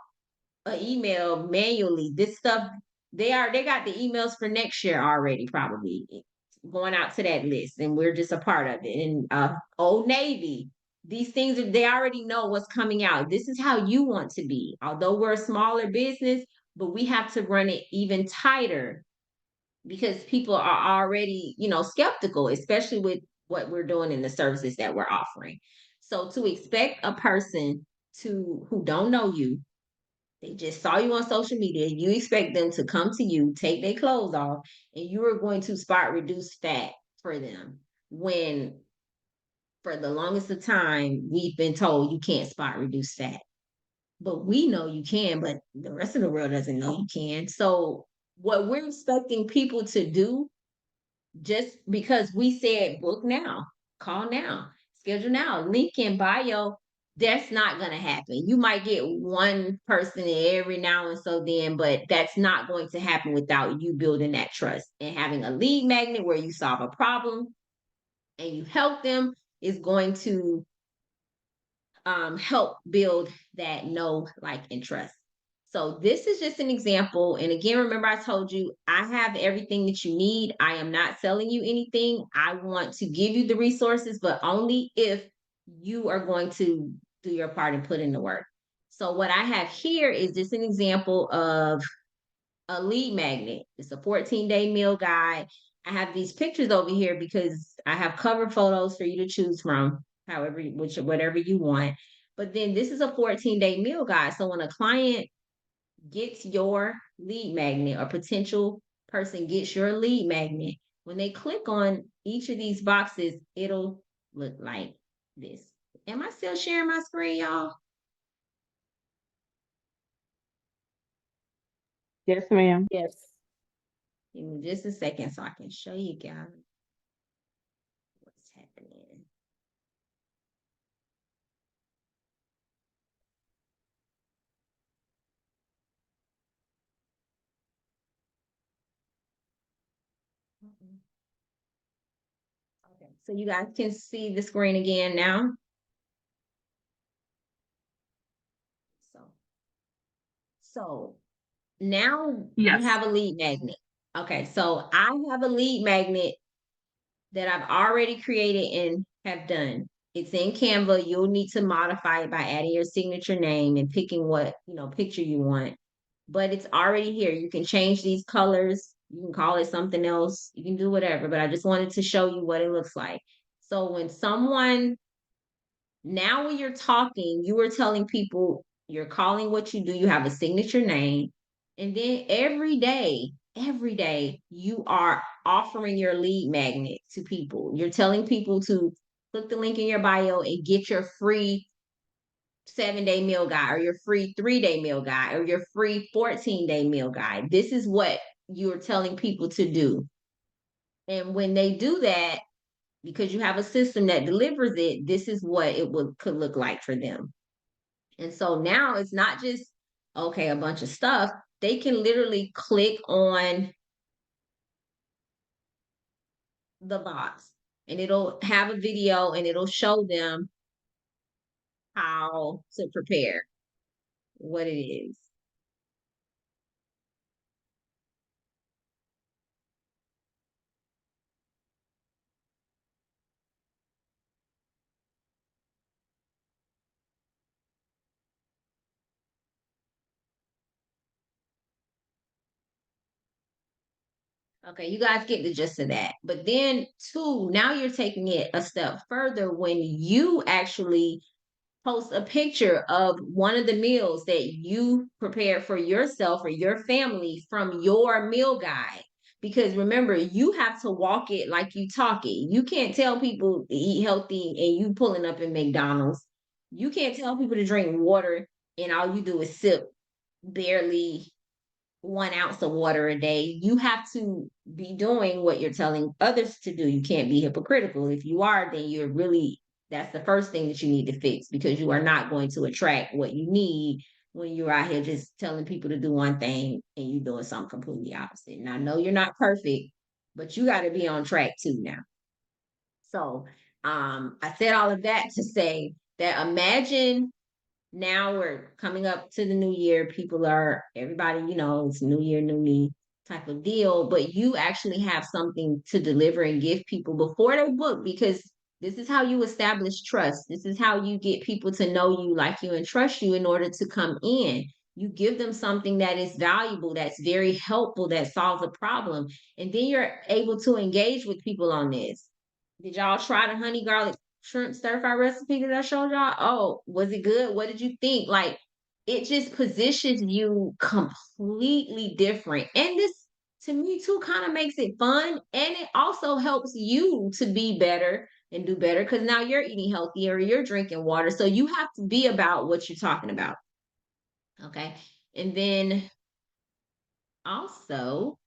an email manually. This stuff, they got the emails for next year already, probably going out to that list, and we're just a part of it. And Old Navy, these things, they already know what's coming out. This is how you want to be. Although we're a smaller business, but we have to run it even tighter because people are already, skeptical, especially with what we're doing and the services that we're offering. So to expect a person who don't know you, they just saw you on social media, you expect them to come to you, take their clothes off, and you are going to spot reduce fat for them, when for the longest of time we've been told you can't spot reduce fat. But we know you can, but the rest of the world doesn't know you can. So what we're expecting people to do, just because we said book now, call now, schedule now, link in bio, that's not going to happen. You might get one person every now and so then, but that's not going to happen without you building that trust. And having a lead magnet where you solve a problem and you help them is going to help build that know, like, and trust. So this is just an example. And again, remember I told you I have everything that you need. I am not selling you anything. I want to give you the resources, but only if you are going to do your part and put in the work. So what I have here is just an example of a lead magnet. It's a 14-day meal guide. I have these pictures over here because I have cover photos for you to choose from, whatever you want. But then this is a 14-day meal guide. So when a client gets your lead magnet, or potential person gets your lead magnet, when they click on each of these boxes, it'll look like this. Am I still sharing my screen, y'all? Yes, ma'am. Yes. Give me just a second so I can show you guys what's happening. Okay, so you guys can see the screen again now. So now Yes. you have a lead magnet. Okay, so I have a lead magnet that I've already created and have done. It's in Canva. You'll need to modify it by adding your signature name and picking what, picture you want. But it's already here. You can change these colors. You can call it something else. You can do whatever, but I just wanted to show you what it looks like. So now when you're talking, you are telling people, you're calling what you do, you have a signature name, and then every day, you are offering your lead magnet to people. You're telling people to click the link in your bio and get your free 7-day meal guide, or your free 3-day meal guide, or your free 14-day meal guide. This is what you're telling people to do. And when they do that, because you have a system that delivers it, this is what it could look like for them. And so now it's not just, okay, a bunch of stuff. They can literally click on the box and it'll have a video and it'll show them how to prepare, what it is. Okay, you guys get the gist of that. But then, two, now you're taking it a step further when you actually post a picture of one of the meals that you prepared for yourself or your family from your meal guide. Because remember, you have to walk it like you talk it. You can't tell people to eat healthy and you pulling up in McDonald's. You can't tell people to drink water and all you do is sip barely 1 ounce of water a day. You have to be doing what you're telling others to do. You can't be hypocritical. If you are, then you're really, that's the first thing that you need to fix, because you are not going to attract what you need when you're out here just telling people to do one thing and you're doing something completely opposite. And I know you're not perfect, but you got to be on track too now. So I said all of that to say that imagine now we're coming up to the new year. People are, everybody, it's new year, new me type of deal, but you actually have something to deliver and give people before they book, because this is how you establish trust. This is how you get people to know you, like you, and trust you in order to come in. You give them something that is valuable, that's very helpful, that solves a problem. And then you're able to engage with people on this. Did y'all try the honey garlic shrimp stir fry recipe that I showed y'all? Oh, was it good? What did you think? Like, it just positions you completely different. And this, to me, too, kind of makes it fun. And it also helps you to be better and do better, because now you're eating healthier, you're drinking water. So you have to be about what you're talking about. Okay. And then also,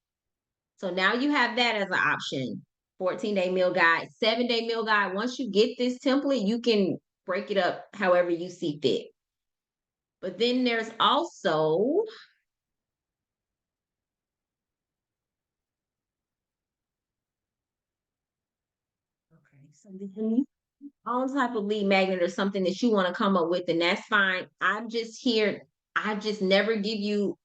so now you have that as an option. 14-day meal guide, 7-day meal guide. Once you get this template, you can break it up however you see fit. But then there's also, okay, so then own type of lead magnet or something that you want to come up with, and that's fine. I'm just here. I just never give you,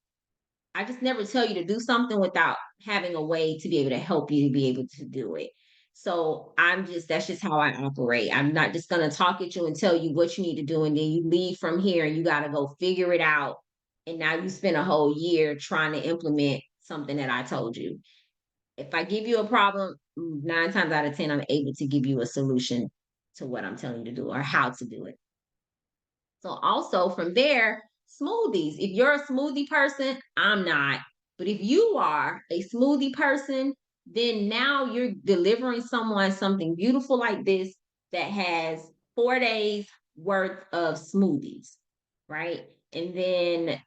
I just never tell you to do something without having a way to be able to help you to be able to do it. So that's just how I operate. I'm not just going to talk at you and tell you what you need to do. And then you leave from here and you got to go figure it out. And now you spend a whole year trying to implement something that I told you. If I give you a problem, 9 times out of 10, I'm able to give you a solution to what I'm telling you to do or how to do it. So also from there, smoothies. If you're a smoothie person, I'm not. But if you are a smoothie person, then now you're delivering someone something beautiful like this that has 4 days worth of smoothies, right? And then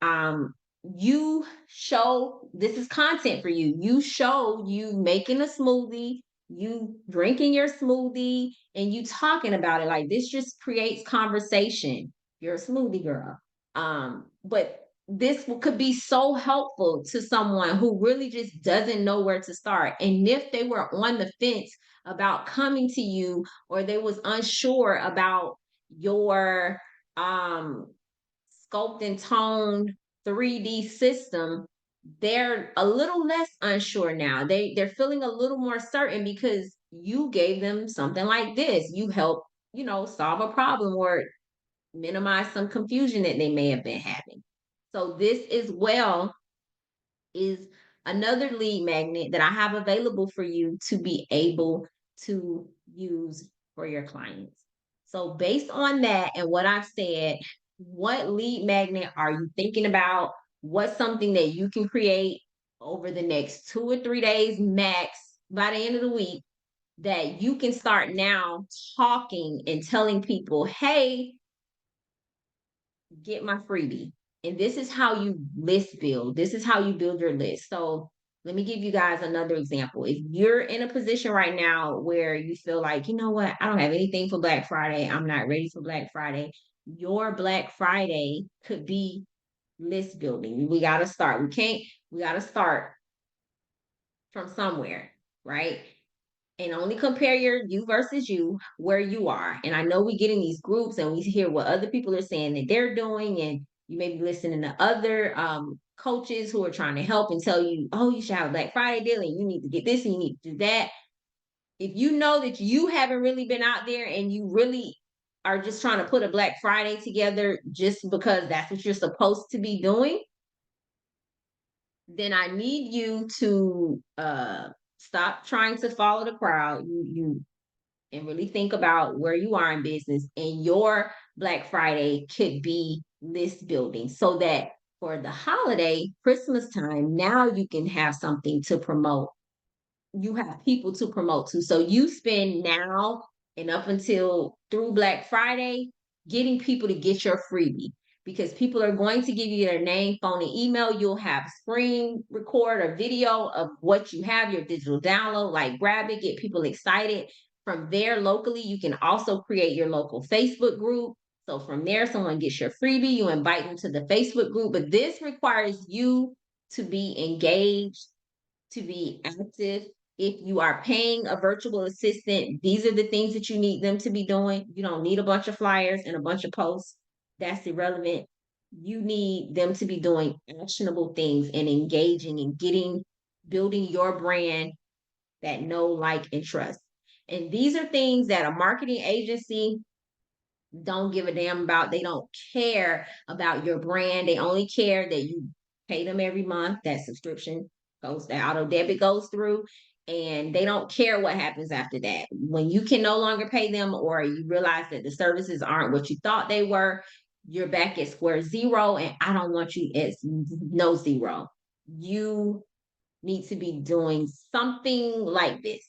you show, this is content for you. You show you making a smoothie, you drinking your smoothie, and you talking about it. Like, this just creates conversation. You're a smoothie girl. But this could be so helpful to someone who really just doesn't know where to start. And if they were on the fence about coming to you, or they was unsure about your sculpt and toned 3D system, they're a little less unsure now. They're feeling a little more certain because you gave them something like this. You help, solve a problem or minimize some confusion that they may have been having. So this as well is another lead magnet that I have available for you to be able to use for your clients. So based on that and what I've said, what lead magnet are you thinking about? What's something that you can create over the next 2 or 3 days max by the end of the week that you can start now talking and telling people, hey, get my freebie. And this is how you list build. This is how you build your list. So let me give you guys another example. If you're in a position right now where you feel like, you know what, I don't have anything for Black Friday, I'm not ready for Black Friday, your Black Friday could be list building. We got to start. We got to start from somewhere, right? And only compare you versus you where you are. And I know we get in these groups and we hear what other people are saying that they're doing, and you may be listening to other coaches who are trying to help and tell you, oh, you should have a Black Friday deal and you need to get this and you need to do that. If you know that you haven't really been out there and you really are just trying to put a Black Friday together just because that's what you're supposed to be doing, then I need you to stop trying to follow the crowd. You and really think about where you are in business, and your Black Friday could be list building so that for the holiday, Christmas time, now you can have something to promote. You have people to promote to. So you spend now and up until through Black Friday getting people to get your freebie, because people are going to give you their name, phone, and email. You'll have screen record or video of what you have, your digital download, like grab it, get people excited. From there, locally, you can also create your local Facebook group. So from there, someone gets your freebie, you invite them to the Facebook group. But this requires you to be engaged, to be active. If you are paying a virtual assistant, these are the things that you need them to be doing. You don't need a bunch of flyers and a bunch of posts. That's irrelevant. You need them to be doing actionable things and engaging and building your brand that know, like, and trust. And these are things that a marketing agency don't give a damn about. They don't care about your brand. They only care that you pay them every month. That subscription goes, the auto debit goes through, and they don't care what happens after that. When you can no longer pay them, or you realize that the services aren't what you thought they were, you're back at square zero. And I don't want you at no zero. You need to be doing something like this.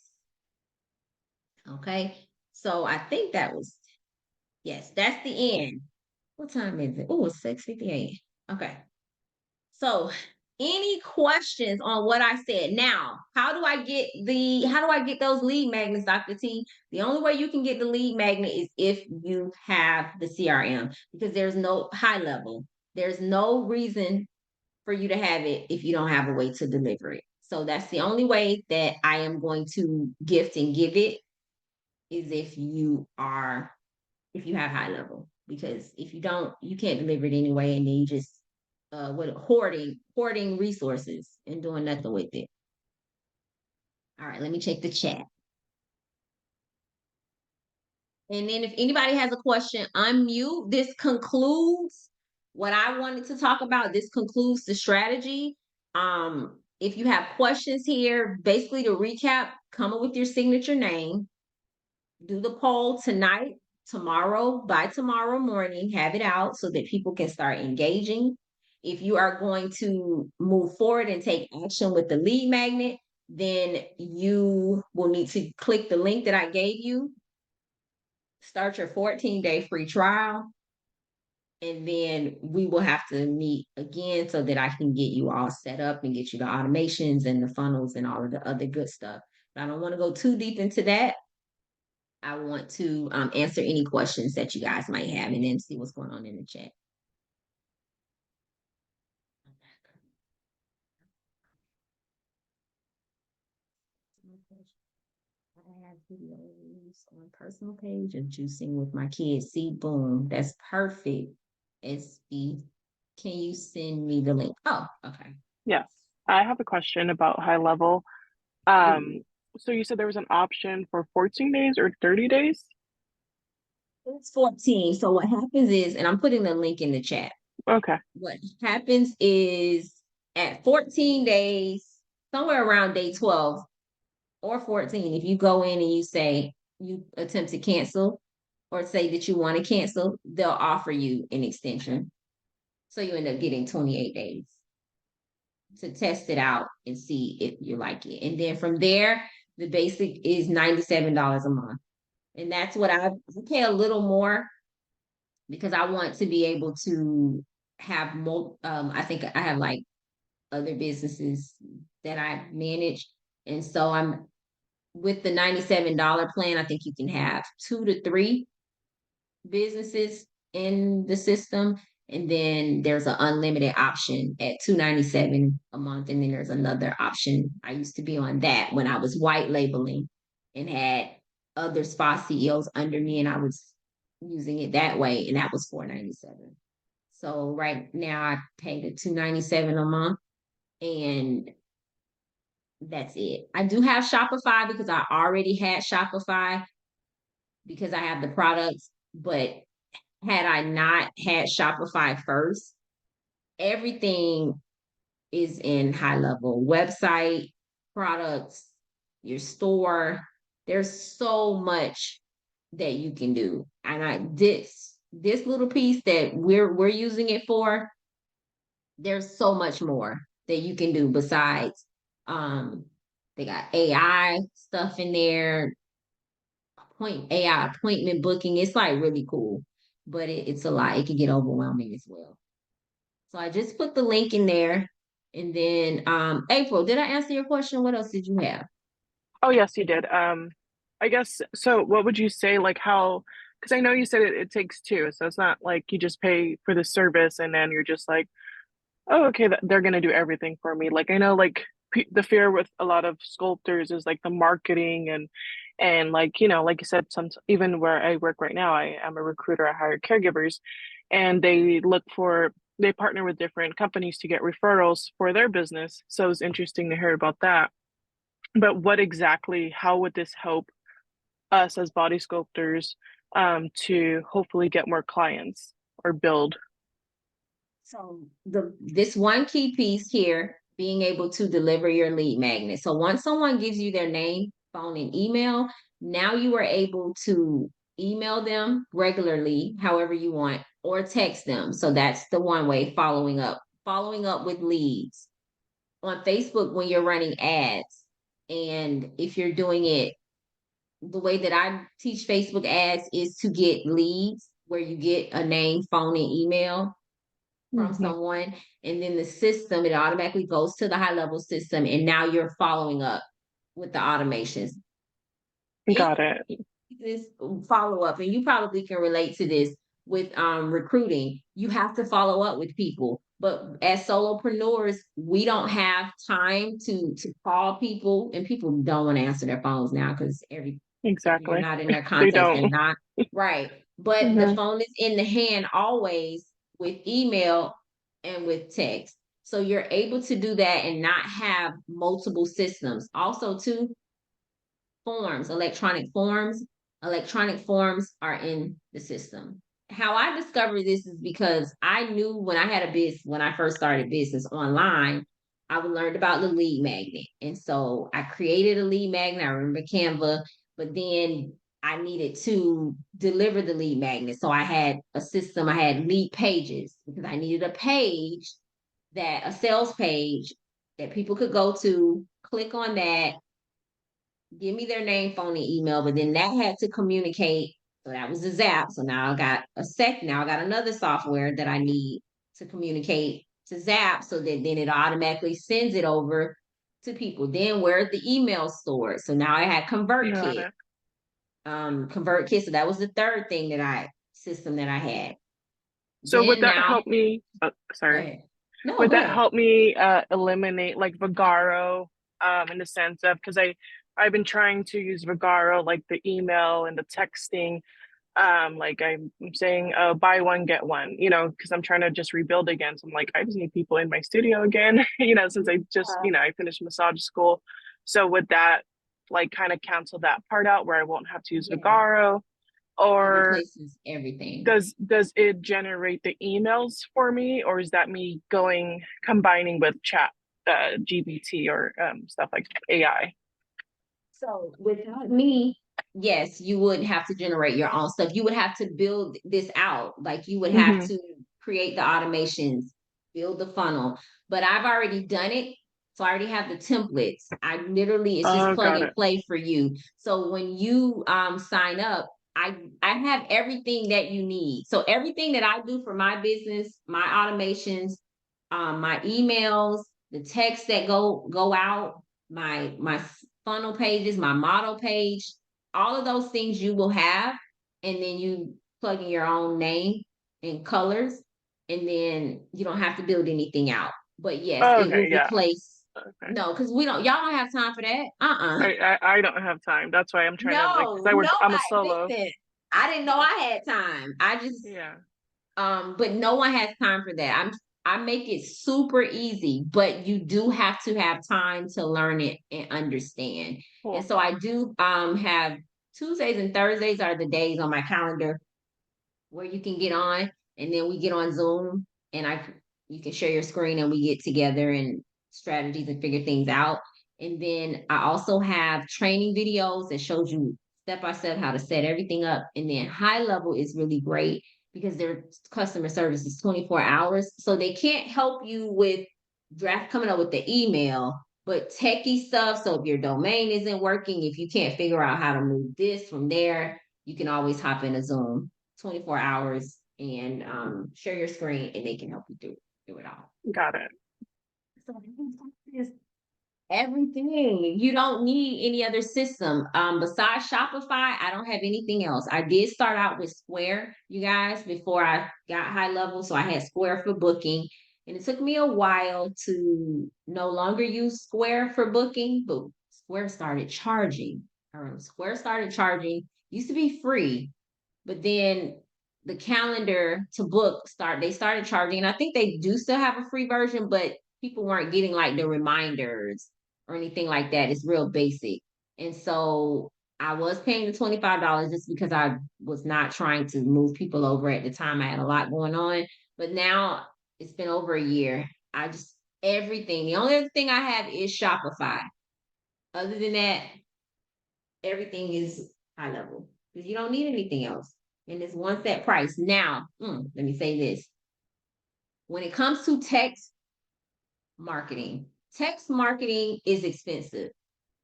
Okay. So I think that was, yes, that's the end. What time is it? Oh, it's 6:58. Okay. So any questions on what I said? Now, how do I get those lead magnets, Dr. T? The only way you can get the lead magnet is if you have the CRM, because there's no high level. There's no reason for you to have it if you don't have a way to deliver it. So that's the only way that I am going to gift and give it, is if you have high level, because if you don't, you can't deliver it anyway, and then you just hoarding resources and doing nothing with it. All right, let me check the chat. And then if anybody has a question, unmute. This concludes what I wanted to talk about. This concludes the strategy. If you have questions here, basically to recap, come up with your signature name, do the poll tonight, tomorrow, by tomorrow morning, have it out so that people can start engaging. If you are going to move forward and take action with the lead magnet, then you will need to click the link that I gave you, start your 14-day free trial, and then we will have to meet again so that I can get you all set up and get you the automations and the funnels and all of the other good stuff. But I don't want to go too deep into that. I want to answer any questions that you guys might have, and then see what's going on in the chat. I have videos on personal page of juicing with my kids. See, boom, that's perfect. SB, can you send me the link? Oh, okay. Yes, I have a question about high level. So you said there was an option for 14 days or 30 days? It's 14. So what happens is, and I'm putting the link in the chat. Okay. What happens is at 14 days, somewhere around day 12 or 14, if you go in and you say you attempt to cancel or say that you want to cancel, they'll offer you an extension. So you end up getting 28 days to test it out and see if you like it. And then from there, The basic is $97 a month. And that's what I pay a little more because I want to be able to have I think I have like other businesses that I manage. And so I'm with the $97 plan, I think you can have 2 to 3 businesses in the system. And then there's an unlimited option at $297 a month. And then there's another option. I used to be on that when I was white labeling and had other spa CEOs under me, and I was using it that way, and that was $497. So right now I pay the $297 a month, and that's it. I do have Shopify because I already had Shopify because I have the products, but had I not had Shopify first, everything is in high level website, products, your store. There's so much that you can do. And this little piece that we're using it for, there's so much more that you can do besides they got AI stuff in there, AI appointment booking. It's like really cool, but it's a lot. It can get overwhelming as well. So I just put the link in there. And then April, did I answer your question? What else did you have? Oh, yes, you did. I guess so. What would you say, like how? Because I know you said it takes two, so it's not like you just pay for the service and then you're just like, oh, okay, they're gonna do everything for me. Like I know, like the fear with a lot of sculptors is like the marketing and like like you said, some even where I work right now, I am a recruiter. I hire caregivers, and they partner with different companies to get referrals for their business. So it was interesting to hear about that. But what exactly? How would this help us as body sculptors to hopefully get more clients or build? So this one key piece here, being able to deliver your lead magnet. So once someone gives you their name, phone, and email, now you are able to email them regularly, however you want, or text them. So that's the one way, following up with leads. On Facebook, when you're running ads, and if you're doing it, the way that I teach Facebook ads is to get leads where you get a name, phone, and email from Mhm. someone, and then the system, it automatically goes to the high level system, and now you're following up with the automations. Got it. This follow up, and you probably can relate to this with recruiting. You have to follow up with people, but as solopreneurs, we don't have time to call people, and people don't want to answer their phones now because if you're Exactly. not in their They contacts, they're don't. not right. But the Hmm. phone is in the hand always with email and with text. So you're able to do that and not have multiple systems. Also, too, forms, electronic forms are in the system. How I discovered this is because I knew when I had a business, when I first started business online, I learned about the lead magnet. And so I created a lead magnet. I remember Canva, but then I needed to deliver the lead magnet. So I had a system, I had lead pages because I needed a sales page that people could go to, click on that, give me their name, phone, and email, but then that had to communicate. So that was the Zap. So now I got another software that I need to communicate to Zap so that then it automatically sends it over to people. Then where's the email stored? So now I had Got ConvertKit. it. ConvertKit. So that was the third thing system that I had. So would Then that now, help me? Oh, go sorry. ahead. No, Would go that ahead. help me eliminate like Vagaro in the sense of because I've been trying to use Vagaro like the email and the texting like I'm saying buy one get one because I'm trying to just rebuild again, so I'm like I just need people in my studio again since I just I finished massage school. So would that like kind of cancel that part out where I won't have to use Yeah, Vagaro, it or replaces everything. does it generate the emails for me, or is that me combining with chat GBT or stuff like AI? So without me, yes, you would have to generate your own stuff. You would have to build this out. Like you would have Mm-hmm. to create the automations, build the funnel. But I've already done it. So I already have the templates. I literally, it's just Oh, plug got and it. play for you. So when you sign up, I have everything that you need. So everything that I do for my business, my automations, my emails, the texts that go out, my funnel pages, my model page, all of those things you will have, and then you plug in your own name and colors, and then you don't have to build anything out. But yes, Oh, it will okay, yeah. replace. Okay. No, because y'all don't have time for that. I don't have time. That's why I'm trying to like, because No, I'm a nobody. solo. Listen, I didn't know I had time. I just Yeah. but no one has time for that. I make it super easy, but you do have to have time to learn it and understand. And Cool. so I do have Tuesdays and Thursdays are the days on my calendar where you can get on, and then we get on Zoom, and you can share your screen and we get together and strategies and figure things out. And then I also have training videos that shows you step by step how to set everything up. And then high level is really great because their customer service is 24 hours. So they can't help you with coming up with the email, but techie stuff. So if your domain isn't working, if you can't figure out how to move this from there, you can always hop in a Zoom 24 hours and share your screen, and they can help you do it all. Got it. So is everything. You don't need any other system. Besides Shopify, I don't have anything else. I did start out with Square, you guys, before I got high level. So I had Square for booking. And it took me a while to no longer use Square for booking, but Square started charging. Square started charging, used to be free, but then the calendar to book they started charging, and I think they do still have a free version, but people weren't getting like the reminders or anything like that. It's real basic. And so I was paying the $25 just because I was not trying to move people over at the time. I had a lot going on, but now it's been over a year. I just everything. The only other thing I have is Shopify. Other than that, everything is high level because you don't need anything else. And it's one set price. Now, let me say this. When it comes to text marketing is expensive.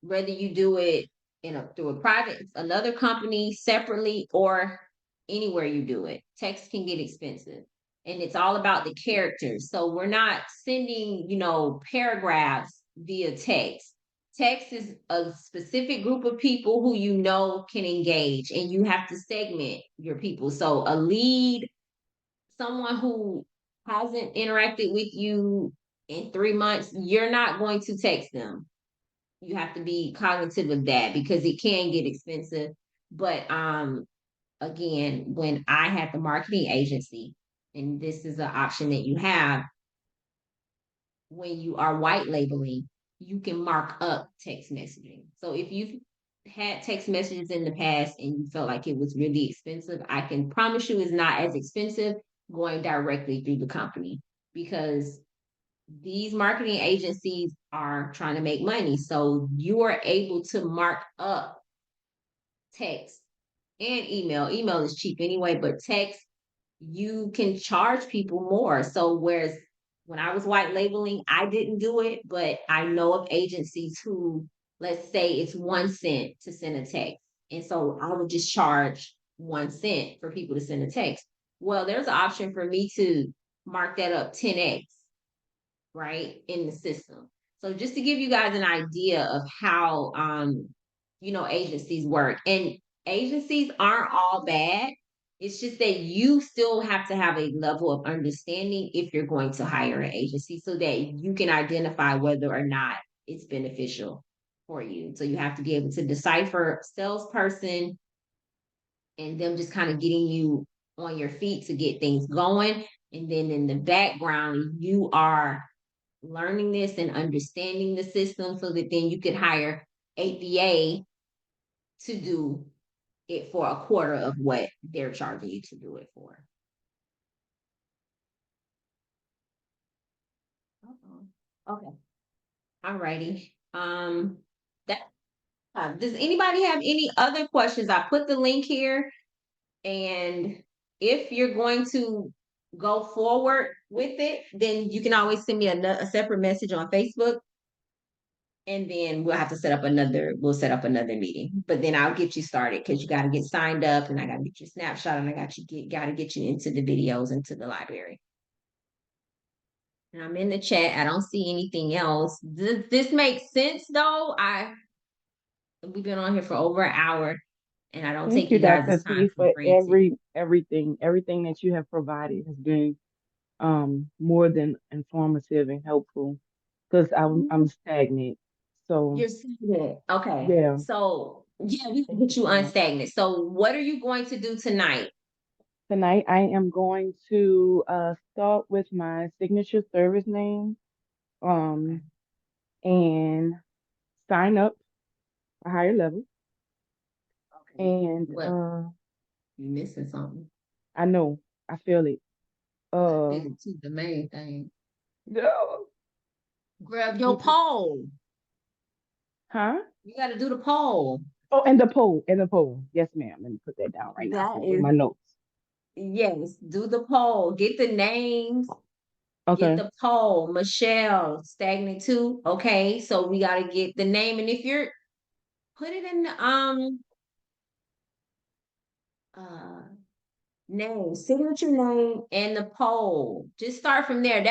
Whether you do it through a private, another company separately, or anywhere you do it, text can get expensive. And it's all about the characters. So we're not sending, paragraphs via text. Text is a specific group of people who can engage, and you have to segment your people. So a lead, someone who hasn't interacted with you in 3 months, you're not going to text them. You have to be cognitive of that because it can get expensive. But again, when I had the marketing agency, and this is an option that you have when you are white labeling, you can mark up text messaging. So if you've had text messages in the past and you felt like it was really expensive, I can promise you it's not as expensive going directly through the company, because these marketing agencies are trying to make money. So you are able to mark up text and email. Email is cheap anyway, but text, you can charge people more. So whereas when I was white labeling, I didn't do it, but I know of agencies who, let's say it's 1 cent to send a text. And so I would just charge 1 cent for people to send a text. Well, there's an option for me to mark that up 10x, right, in the system. So just to give you guys an idea of how agencies work. And agencies aren't all bad. It's just that you still have to have a level of understanding if you're going to hire an agency so that you can identify whether or not it's beneficial for you. So you have to be able to decipher salesperson and them just kind of getting you on your feet to get things going. And then in the background, you are learning this and understanding the system so that then you could hire a VA to do it for a quarter of what they're charging you to do it for. Okay. All righty. That does anybody have any other questions? I put the link here, and if you're going to go forward with it, then you can always send me a separate message on Facebook, And then we'll set up another meeting, but then I'll get you started because you got to get signed up and I got to get your snapshot and got to get you into the videos, into the library. And I'm in the chat. I don't see anything else. This makes sense though. We've been on here for over an hour and I don't Thank take you, you Dr. guys' time T, for for granted. everything that you have provided has been more than informative and helpful because I'm stagnant. So You're stagnant. Okay. yeah, So yeah, we can thank get you you so much. unstagnant. So what are you going to do tonight? Tonight I am going to start with my signature service name Okay. and sign up a higher level. Okay. And What, you missing something? I know I feel it. I Uh feel it too, the main thing. no. Grab your pole. Huh? You got to do the poll. Oh, and the poll, and the poll. Yes, ma'am. Let me put that down right now. That So in is, my notes. yes, do the poll. Get the names, get Okay. the poll. Michelle, stagnant too. Okay, so we got to get the name. And if you're, put it in the, uh, name, signature name, and the poll. Just start from there.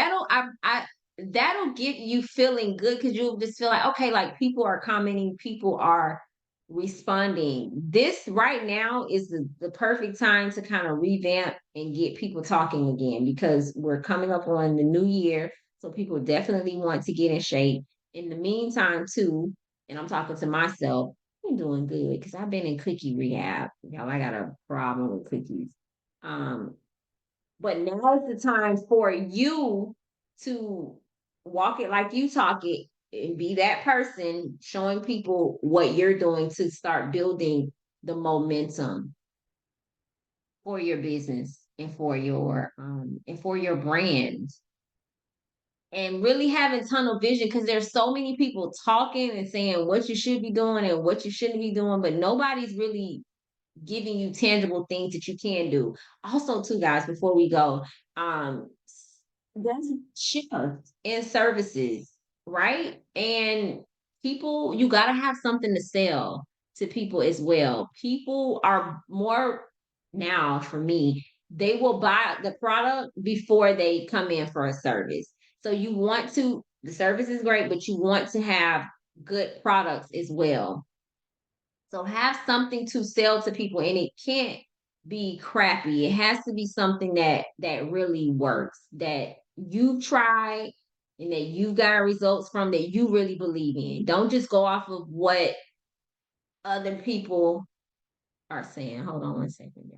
That'll get you feeling good because you'll just feel like, okay, like people are commenting, people are responding. This right now is the perfect time to kind of revamp and get people talking again because we're coming up on the new year. So people definitely want to get in shape. In the meantime, too, and I'm talking to myself, I'm doing good because I've been in cookie rehab. Y'all, I got a problem with cookies. Um, but now is the time for you to walk it like you talk it and be that person showing people what you're doing to start building the momentum for your business and for your brand. And really having tunnel vision because there's so many people talking and saying what you should be doing and what you shouldn't be doing, but nobody's really giving you tangible things that you can do. Also, too, guys, before we go, um, there's a shift in services, right? And people, you gotta have something to sell to people as well. People are more now for me, they will buy the product before they come in for a service. So you want to, the service is great, but you want to have good products as well. So have something to sell to people and it can't be crappy. It has to be something that really works, that you've tried and that you got results from that you really believe in. Don't just go off of what other people are saying. Hold on one second.